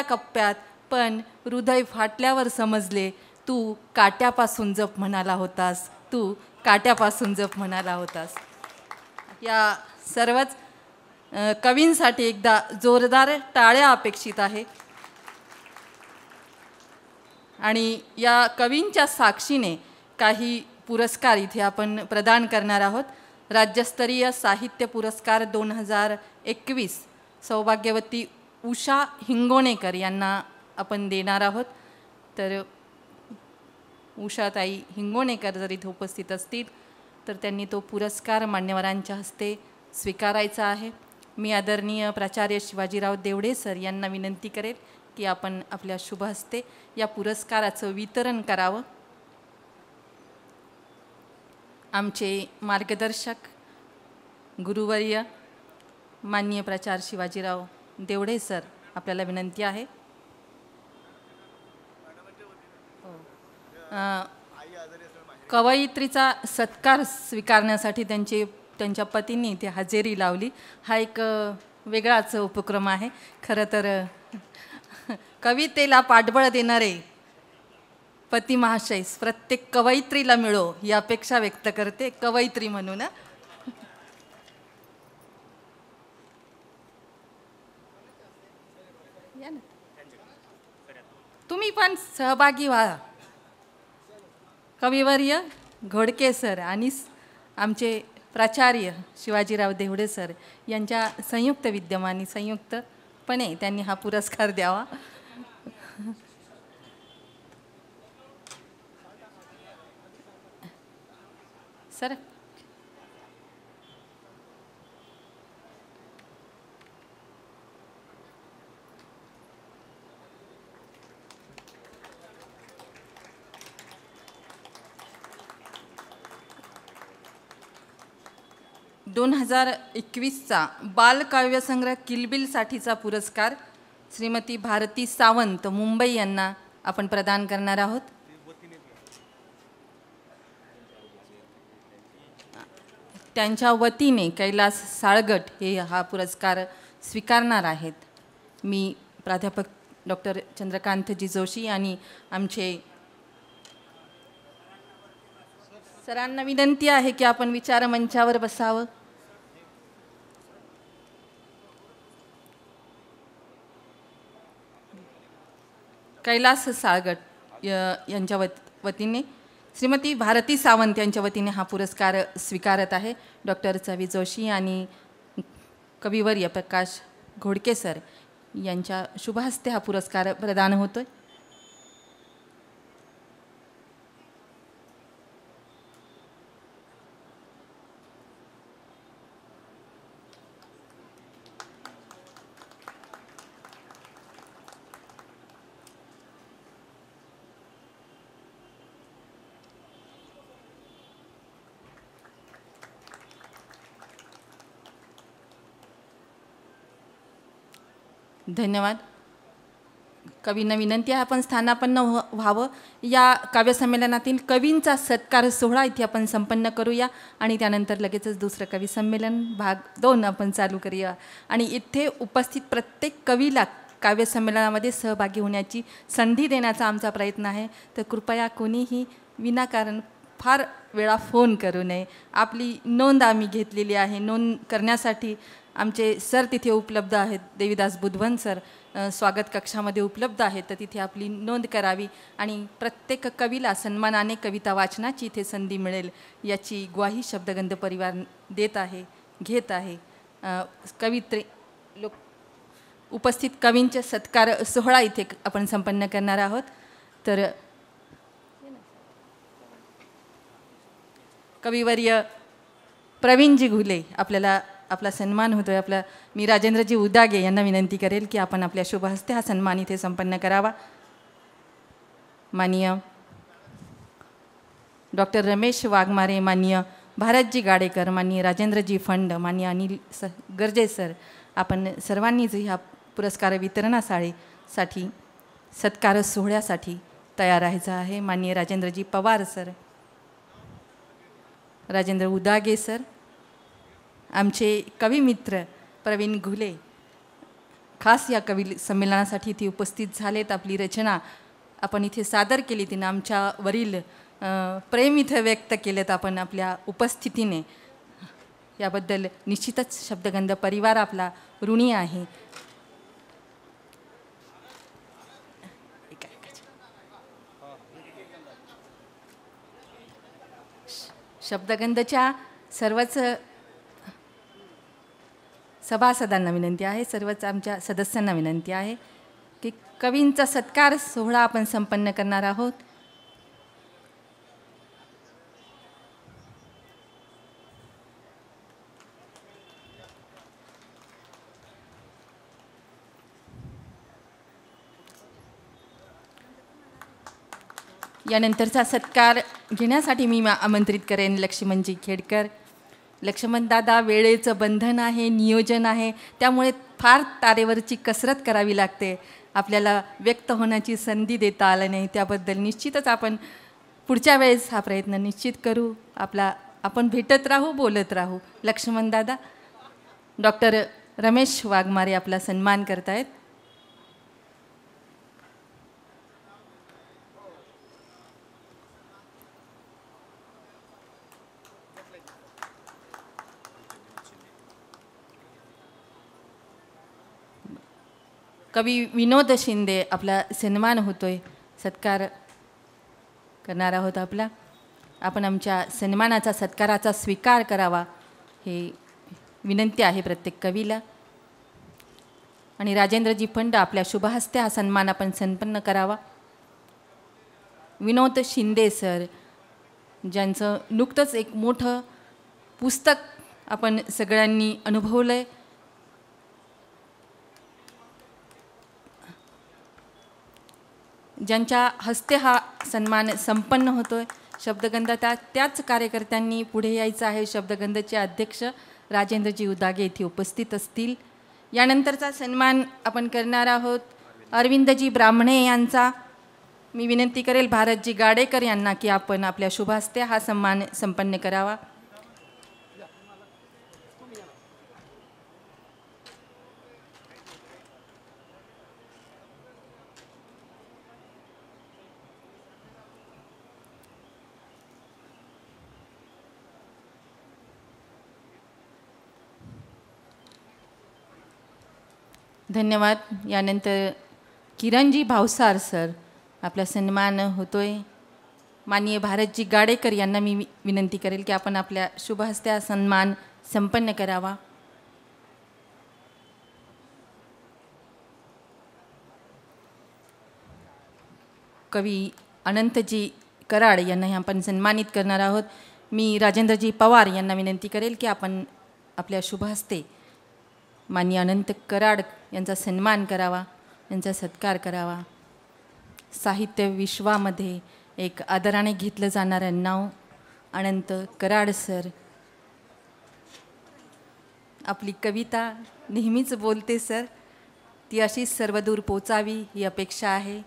कप्प्यात. पण हृदय फाटल्यावर समजले तू काट्यापासून जप म्हणाला होतास. तू काट्यापासून जप म्हणाला होतास. या सर्वच कवींसाठी एकदा जोरदार टाळ्या अपेक्षित आहे. आणि या कवींच्या साक्षीने काही पुरस्कार इथे आपण प्रदान करणार आहोत. राज्यस्तरीय साहित्य पुरस्कार 2021 सौभाग्यवती उषा हिंगोणेकर यांना आपण देणार आहोत. तर उषाताई हिंगोणेकर जर इथे उपस्थित असतील तर त्यांनी तो पुरस्कार मान्यवरांच्या हस्ते स्वीकारायचा आहे. मी आदरणीय प्राचार्य शिवाजीराव देवडे सर यांना विनंती करेल की आपण आपल्या शुभ हस्ते या पुरस्काराचं वितरण करावं. आमचे मार्गदर्शक गुरुवर्य माननीय प्राचार्य शिवाजीराव देवडे सर, आपल्याला विनंती आहे. कवयित्रीचा सत्कार स्वीकारण्यासाठी त्यांच्या पतींनी इथे हजेरी लावली. हा एक वेगळाच उपक्रम आहे. खरं तर कवितेला पाठबळ देणारे पती महाशय प्रत्येक कवयित्रीला मिळो ही अपेक्षा व्यक्त करते कवयित्री म्हणून. तुम्ही पण सहभागी व्हा. कविवर्य घोडके सर आणि आमचे प्राचार्य शिवाजीराव देवडे सर यांच्या संयुक्त विद्यमाने संयुक्तपणे त्यांनी हा पुरस्कार द्यावा. सर दोन 2021चा बालकाव्यसंग्रह किलबिलसाठीचा पुरस्कार श्रीमती भारती सावंत मुंबई यांना आपण प्रदान करणार आहोत. त्यांच्या वतीने कैलास साळगट हे हा पुरस्कार स्वीकारणार आहेत. मी प्राध्यापक डॉक्टर चंद्रकांतजी जोशी आणि आमचे सरांना विनंती आहे की आपण विचारमंचावर बसावं. कैलास साळगट यांच्या वतीने श्रीमती भारती सावंत यांच्या वतीने हा पुरस्कार स्वीकारत आहे. डॉक्टर चवी जोशी आणि कविवर्य प्रकाश घोडके सर यांच्या शुभहस्ते हा पुरस्कार प्रदान होतोय. धन्यवाद. कवींना विनंती आहे आपण स्थानापन्न व्हावं. या काव्यसंमेलनातील कवींचा सत्कार सोहळा इथे आपण संपन्न करूया आणि त्यानंतर लगेचच दुसरं कवी संमेलन भाग 2 आपण चालू करूया. आणि इथे उपस्थित प्रत्येक कवीला काव्यसंमेलनामध्ये सहभागी होण्याची संधी देण्याचा आमचा प्रयत्न आहे. तर कृपया कोणीही विनाकारण फार वेळा फोन करू नये. आपली नोंद आम्ही घेतलेली आहे. नोंद करण्यासाठी आमचे सर तिथे उपलब्ध आहेत. देवीदास बुधवन सर स्वागत कक्षामध्ये उपलब्ध आहेत. तर तिथे आपली नोंद करावी आणि प्रत्येक कवीला सन्मानाने कविता वाचनाची इथे संधी मिळेल याची ग्वाही शब्दगंध परिवार देत आहे, घेत आहे. कवित्रे लोक उपस्थित कवींचे सत्कार सोहळा इथे आपण संपन्न करणार आहोत. तर कविवर्य प्रवीणजी घुले आपल्याला आपला सन्मान होतोय. मी राजेंद्रजी उदागे यांना विनंती करेल की आपण आपल्या शुभ हस्ते हा सन्मान इथे संपन्न करावा. माननीय डॉक्टर रमेश वाघमारे, माननीय भारतजी गाडेकर, माननीय राजेंद्रजी फंड, माननीय अनिल गर्जे सर, आपण सर्वांनीच ह्या पुरस्कार वितरणासाठी सत्कार सोहळ्यासाठी तयार राहायचं आहे. माननीय राजेंद्रजी पवार सर, राजेंद्र उदागे सर, आमचे कविमित्र प्रवीण घुले खास या कवी संमेलनासाठी इथे उपस्थित झालेत. आपली रचना आपण इथे सादर केली. तिनं आमच्यावरील प्रेम इथं व्यक्त केलेत आपण आपल्या उपस्थितीने, याबद्दल निश्चितच शब्दगंध परिवार आपला ऋणी आहे. शब्दगंधच्या सर्वच सभासदांना विनंती आहे, सर्वच आमच्या सदस्यांना विनंती आहे की कवींचा सत्कार सोहळा आपण संपन्न करणार आहोत. यानंतरचा सत्कार घेण्यासाठी मी आमंत्रित करेन लक्ष्मणजी खेडकर. लक्ष्मण दादा, वेळेचं बंधन आहे, नियोजन आहे, त्यामुळे फार तारेवरची कसरत करावी लागते. आपल्याला व्यक्त होण्याची संधी देता आलं नाही, त्याबद्दल निश्चितच आपण पुढच्या वेळेस हा प्रयत्न निश्चित करू. आपण भेटत राहू, बोलत राहू. लक्ष्मण दादा. डॉक्टर रमेश वाघमारे आपला सन्मान करतायत. कवी विनोद शिंदे आपला सन्मान होतोय, सत्कार करणार आहोत आपला. आपण आमच्या सन्मानाचा सत्काराचा स्वीकार करावा हे विनंती आहे प्रत्येक कवीला. आणि राजेंद्रजी फंड आपल्या शुभहस्ते हा सन्मान आपण संपन्न करावा. विनोद शिंदे सर, ज्यांचं नुकतंच एक मोठं पुस्तक आपण सगळ्यांनी अनुभवलं आहे, ज्यांच्या हस्ते हा सन्मान संपन्न होतो आहे. शब्दगंध त्याच कार्यकर्त्यांनी पुढे यायचं आहे. शब्दगंधचे अध्यक्ष राजेंद्रजी उदागे इथे उपस्थित असतील. यानंतरचा सन्मान आपण करणार आहोत अरविंदजी ब्राह्मणे यांचा. मी विनंती करेल भारतजी गाडेकर यांना की आपण आपल्या शुभहस्ते हा सन्मान संपन्न करावा. धन्यवाद. यानंतर किरणजी भावसार सर, आपला सन्मान होतोय. माननीय भारतजी गाडेकर यांना मी विनंती करेल की आपण आपल्या शुभहस्ते हा सन्मान संपन्न करावा. कवी अनंतजी कराड यांनाही आपण सन्मानित करणार आहोत. मी राजेंद्रजी पवार यांना विनंती करेल की आपण आपल्या शुभहस्ते माननीय अनंत कराड यांचा सन्मान करावा, यांचा सत्कार करावा. साहित्य विश्वामध्ये एक आदराने घेतलं जाणारं नाव अनंत कराड सर. आपली कविता नेहमीच बोलते सर, ती अशीच सर्वदूर पोचावी ही अपेक्षा आहे.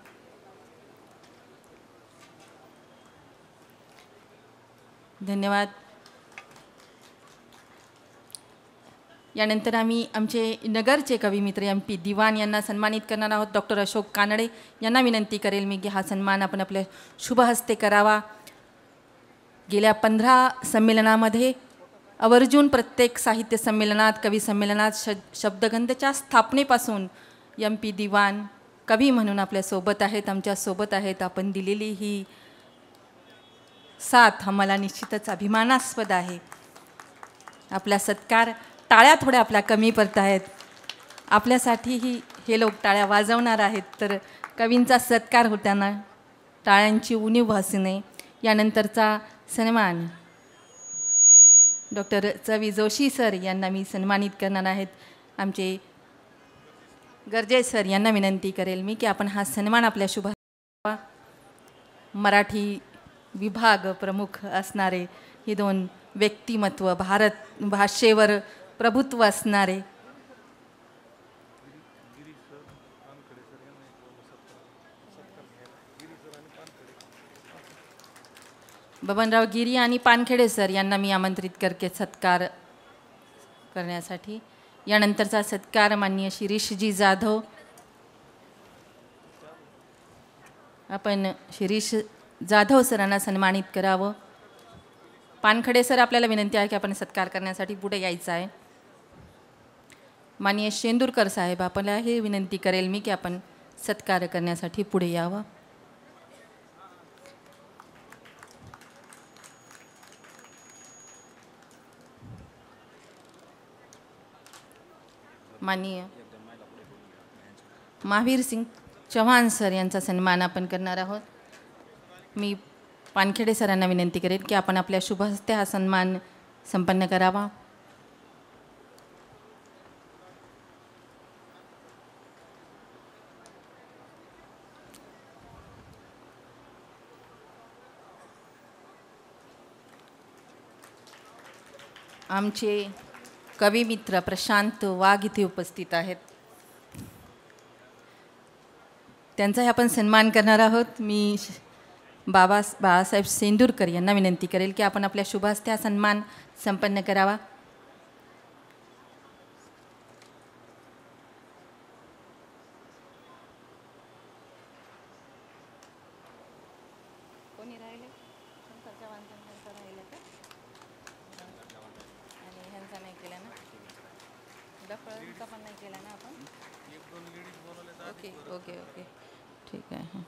धन्यवाद. यानंतर आम्ही आमचे नगरचे कविमित्र एम पी दिवान यांना सन्मानित करणार आहोत. डॉक्टर अशोक कानडे यांना विनंती करेल मी की हा सन्मान आपण आपल्या शुभहस्ते करावा. गेल्या 15 संमेलनामध्ये आवर्जून प्रत्येक साहित्य संमेलनात, कवी संमेलनात शब्दगंधच्या स्थापनेपासून एम पी दिवान कवी म्हणून आपल्यासोबत आहेत, आमच्यासोबत आहेत. आपण दिलेली ही साथ आम्हाला निश्चितच अभिमानास्पद आहे. आपला सत्कार, टाळ्या थोड्या आपल्या कमी पडत आहेत, आपल्यासाठीही हे लोक टाळ्या वाजवणार आहेत, तर कवींचा सत्कार होताना टाळ्यांची उणीव भासू नये. यानंतरचा सन्मान डॉक्टर चवी जोशी सर यांना मी सन्मानित करणार आहेत. आमचे गर्जे सर यांना विनंती करेल मी की आपण हा सन्मान आपल्या शुभ मराठी विभाग प्रमुख असणारे हे 2 व्यक्तिमत्व, भारत भाषेवर प्रभुत्व असणारे बबनराव गिरी आणि पानखेडे सर यांना मी आमंत्रित करते सत्कार करण्यासाठी. यानंतरचा सत्कार माननीय शिरीषजी जाधव. आपण शिरीष जाधव सरांना सन्मानित करावं. पानखडे सर, आपल्याला विनंती आहे की आपण सत्कार करण्यासाठी पुढे यायचं आहे. माननीय शेंदूरकर साहेब, आपल्याला हे विनंती करेल मी की आपण सत्कार करण्यासाठी पुढे यावं. माननीय महावीर सिंग चव्हाण सर यांचा सन्मान आपण करणार आहोत. मी पानखेडे सरांना विनंती करेन की आपण आपल्या शुभ हस्ते हा सन्मान संपन्न करावा. आमचे कवी मित्र प्रशांत वाघ इथे उपस्थित आहेत. त्यांचाही आपण सन्मान करणार आहोत. मी बाळासाहेब शेंदूरकर यांना विनंती करेल की आपण आपल्या शुभ हस्ते हा सन्मान संपन्न करावा. ओके ओके ओके ठीक आहे.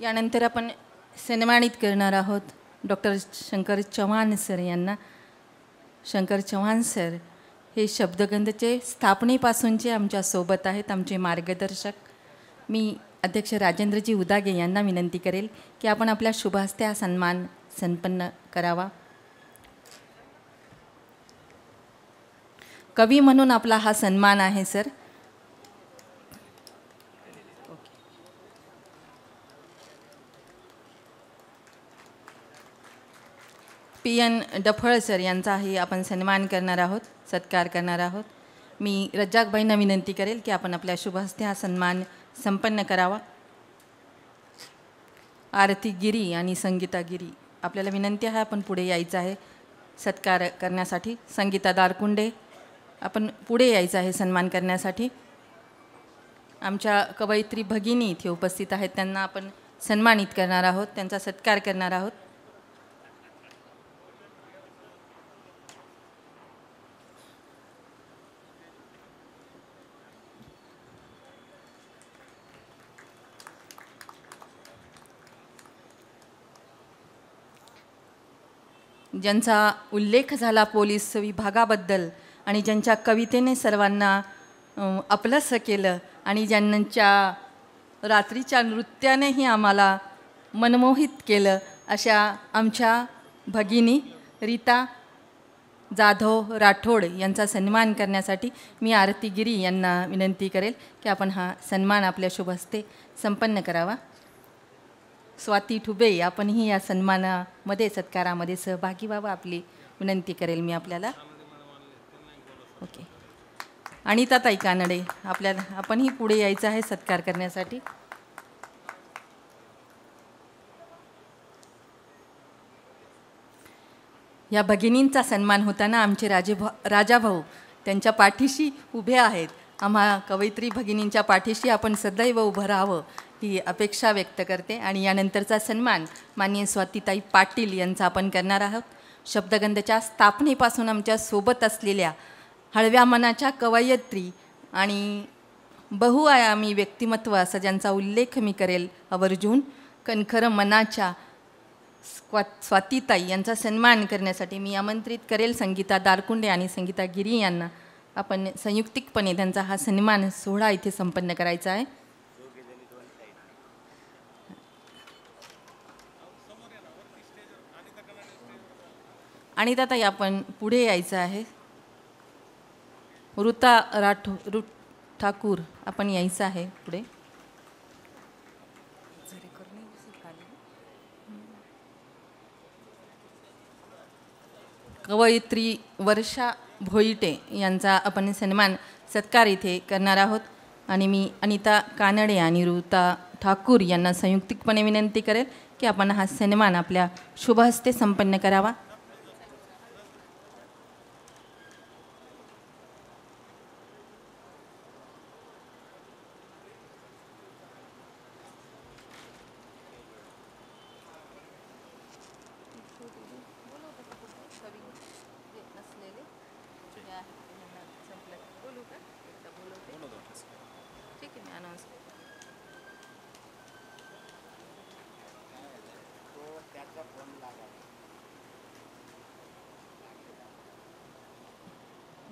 यानंतर आपण सन्मानित करणार आहोत डॉक्टर शंकर चव्हाण सर यांना. शंकर चव्हाण सर हे शब्दगंधचे स्थापनेपासूनचे आमच्यासोबत आहेत, आमचे मार्गदर्शक. मी अध्यक्ष राजेंद्रजी उदागे यांना विनंती करेल की आपण आपल्या शुभ हस्ते हा सन्मान संपन्न करावा. कवी म्हणून आपला हा सन्मान आहे सर. PN डफळ सर यांचाही आपण सन्मान करणार आहोत, सत्कार करणार आहोत. मी रज्जाकबाईंना विनंती करेल की आपण आपल्या शुभ हस्ते हा सन्मान संपन्न करावा. आरती गिरी आणि संगीता गिरी, आपल्याला विनंती आहे आपण पुढे यायचं आहे सत्कार करण्यासाठी. संगीता दारकुंडे, आपण पुढे यायचं आहे सन्मान करण्यासाठी. आमच्या कवयित्री भगिनी इथे उपस्थित आहेत, त्यांना आपण सन्मानित करणार आहोत, त्यांचा सत्कार करणार आहोत. ज्यांचा उल्लेख झाला पोलीस विभागाबद्दल आणि ज्यांच्या कवितेने सर्वांना आपलंसं केलं आणि ज्यांच्या रात्रीच्या नृत्यानेही आम्हाला मनमोहित केलं, अशा आमच्या भगिनी रीता जाधव राठोड यांचा सन्मान करण्यासाठी मी आरती गिरी यांना विनंती करेल की आपण हा सन्मान आपल्या शुभ हस्ते संपन्न करावा. स्वाती ठुबे, आपणही या सन्मानामध्ये सत्कारामध्ये सहभागी व्हावं आपली विनंती करेल मी आपल्याला. ओके. अनिताताई कानडे, आपणही पुढे यायचं आहे सत्कार करण्यासाठी. या भगिनींचा सन्मान होताना आमचे राजाभाऊ त्यांच्या पाठीशी उभे आहेत. आम्हा कवयित्री भगिनींच्या पाठीशी आपण सदैव उभं राहावं ही अपेक्षा व्यक्त करते. आणि यानंतरचा सन्मान माननीय स्वातीताई पाटील यांचा आपण करणार आहोत. शब्दगंधच्या स्थापनेपासून आमच्या सोबत असलेल्या हळव्या मनाच्या कवयित्री आणि बहुआयामी व्यक्तिमत्व असं ज्यांचा उल्लेख मी करेल आवर्जून, कणखर मनाच्या स्वातीताई यांचा सन्मान करण्यासाठी मी आमंत्रित करेल संगीता दारकुंडे आणि संगीता गिरी यांना. आपण संयुक्तिकपणे त्यांचा हा सन्मान सोहळा इथे संपन्न करायचा आहे. आणि ताई आपण पुढे यायचं आहे. ऋता ठाकूर, आपण यायचं आहे पुढे. कवयित्री वर्षा भोईटे यांचा आपण सन्मान सत्कार इथे करणार आहोत. आणि मी अनिता कानडे आणि ऋता ठाकूर यांना संयुक्तिकपणे विनंती करेल की आपण हा सन्मान आपल्या शुभ हस्ते संपन्न करावा.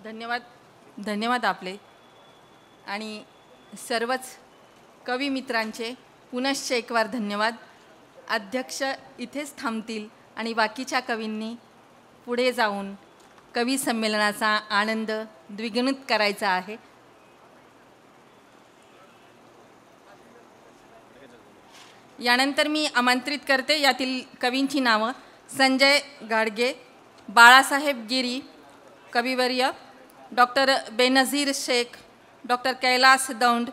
धन्यवाद धन्यवाद आपले आणि सर्वच कवी मित्रांचे पुनश्च एक वार धन्यवाद. अध्यक्ष इथेच थांबतील आणि बाकीच्या कवींनी पुढे जाऊन कवी संमेलनाचा आनंद द्विगुणित करायचा आहे. यानंतर मी आमंत्रित करते यातील कवींची नावं: संजय गाडगे, बाळासाहेब गिरी कविवर्य, डॉक्टर बेनझीर शेख, डॉक्टर कैलास दौंड,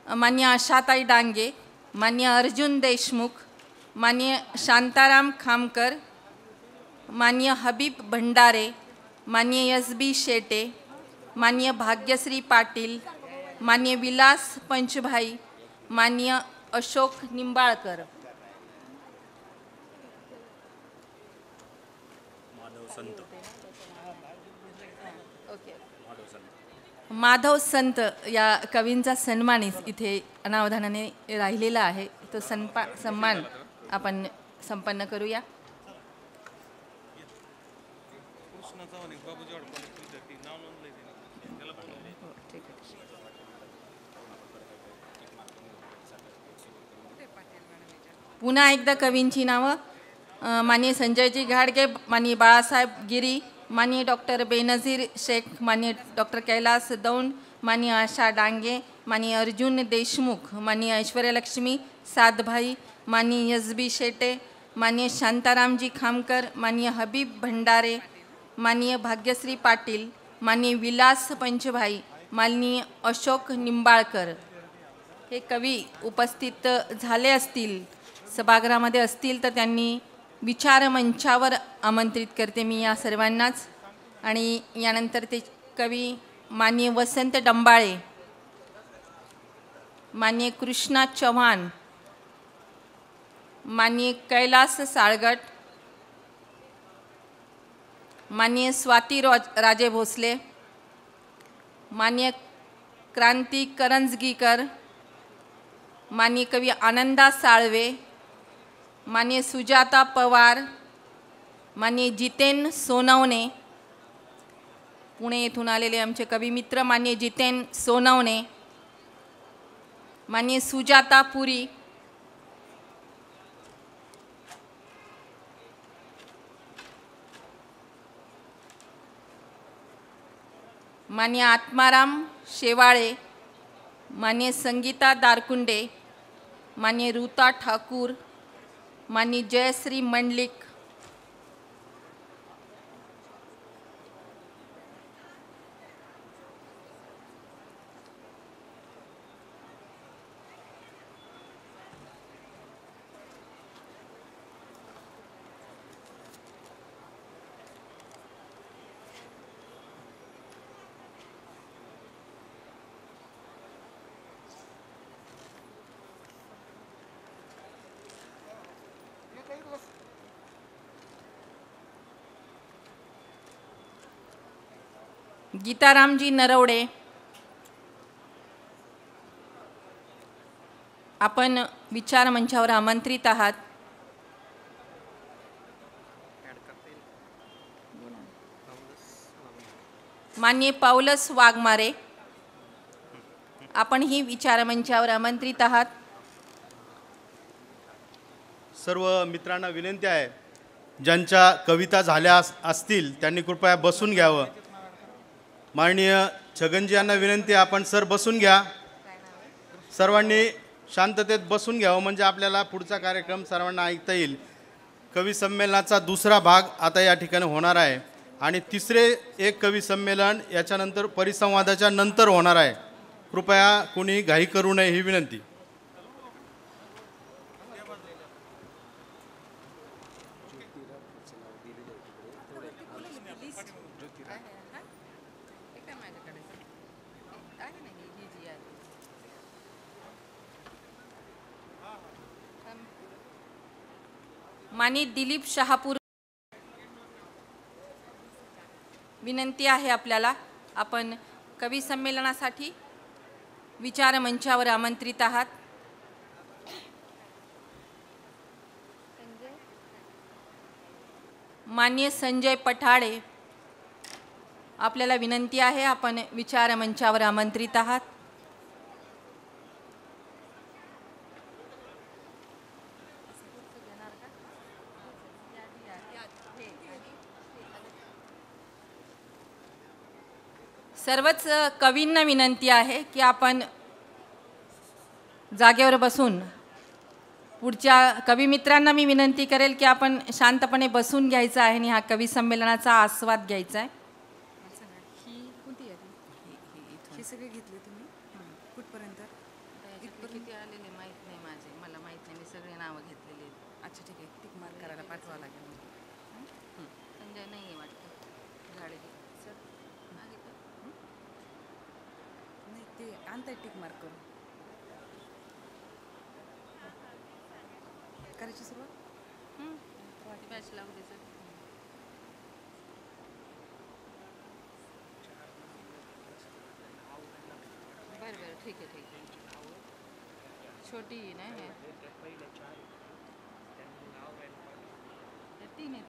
मान्य आशाताई डांगे, मान्य अर्जुन देशमुख, मान्य शांताराम खामकर, मान्य हबीब भंडारे, मान्य एस.बी. शेटे, मान्य भाग्यश्री पाटील, मान्य विलास पंचभाई, मान्य अशोक निंबाळकर. माधव संत या कवींचा सन्मान इथे अनावधानाने राहिलेला आहे. तो सन्मान आपण संपन्न करूया. पुन्हा एकदा कवींची नावं: माननीय संजयजी घाडगे, माननीय बाळासाहेब गिरी, माननीय डॉक्टर बेनझीर शेख, माननीय डॉक्टर कैलास दौंड, माननीय आशा डांगे, माननीय अर्जुन देशमुख, माननीय ऐश्वर्यलक्ष्मी सातभाई, माननीय एस.बी. शेटे, माननीय शांतारामजी खामकर, माननीय हबीब भंडारे, माननीय भाग्यश्री पाटील, माननीय विलास पंचभाई, माननीय अशोक निंबाळकर. हे कवी उपस्थित झाले असतील, सभागृहामध्ये असतील तर त्यांनी विचारमंचावर आमंत्रित करते मी या सर्वांनाच. आणि यानंतर ते कवी माननीय वसंत डंबाळे, माननीय कृष्णा चव्हाण, माननीय कैलास साळगट, माननीय स्वाती राजे भोसले, माननीय क्रांती करंजगीकर, माननीय कवी आनंदा साळवे, माननीय सुजाता पवार, माननीय जितेन सोनवणे, पुणे येथून आलेले आमचे कवी मित्र माननीय जितेन सोनवणे, माननीय सुजाता पुरी, माननीय आत्माराम शेवाळे, माननीय संगीता दारकुंडे, माननीय ऋता ठाकूर, माननीय जयश्री मंडलिक, गीतारामजी नरवडे. आपण विचारमंचावर आमंत्रित आहात. माननीय पावलस वाघमारे, आपणही विचारमंचावर आमंत्रित आहात. सर्व मित्रांना विनंती आहे, ज्यांच्या कविता झाल्या असतील त्यांनी कृपया बसून घ्यावं. माननीय छगनजी यांना विनंती, आपण सर बसून घ्या. सर्वांनी शांततेत बसून घ्यावं म्हणजे आपल्याला पुढचा कार्यक्रम सर्वांना ऐकता येईल. कवी संमेलनाचा दुसरा भाग आता या ठिकाणी होणार आहे आणि तिसरे एक कवी संमेलन याच्यानंतर परिसंवादाच्या नंतर होणार आहे. कृपया कोणी घाई करू नये ही विनंती. माननीय दिलीप शहापूर, विनंती आहे आपल्याला, आपण कवी संमेलनासाठी विचार मंचावर आमंत्रित आहात. माननीय संजय पठाडे, आपल्याला विनंती आहे, आपण विचार मंचावर आमंत्रित आहात. सर्वच कवींना विनंती आहे की आपण जागेवर बसून, पुढच्या कविमित्रांना मी विनंती करेल की आपण शांतपणे बसून घ्यायचं आहे आणि हा कवी संमेलनाचा आस्वाद घ्यायचा आहे. हे सगळे घेतले तुम्ही कुठपर्यंत? किती आलेले माहीत नाही माझे, मला माहीत नाही, मी सगळे नावं घेतलेली आहेत. अच्छा ठीक आहे, टिक मार्क करायला पाठवावं लागेल. संजय नाही आहे वाटतं, गाडी सर नाही ते आणताय टिक मार्क करून. करायची सुरुवात? बॅच लागू दे सर. बरं बरं ठीक आहे ठीक आहे. छोटी नाही आहे, 3 आहेत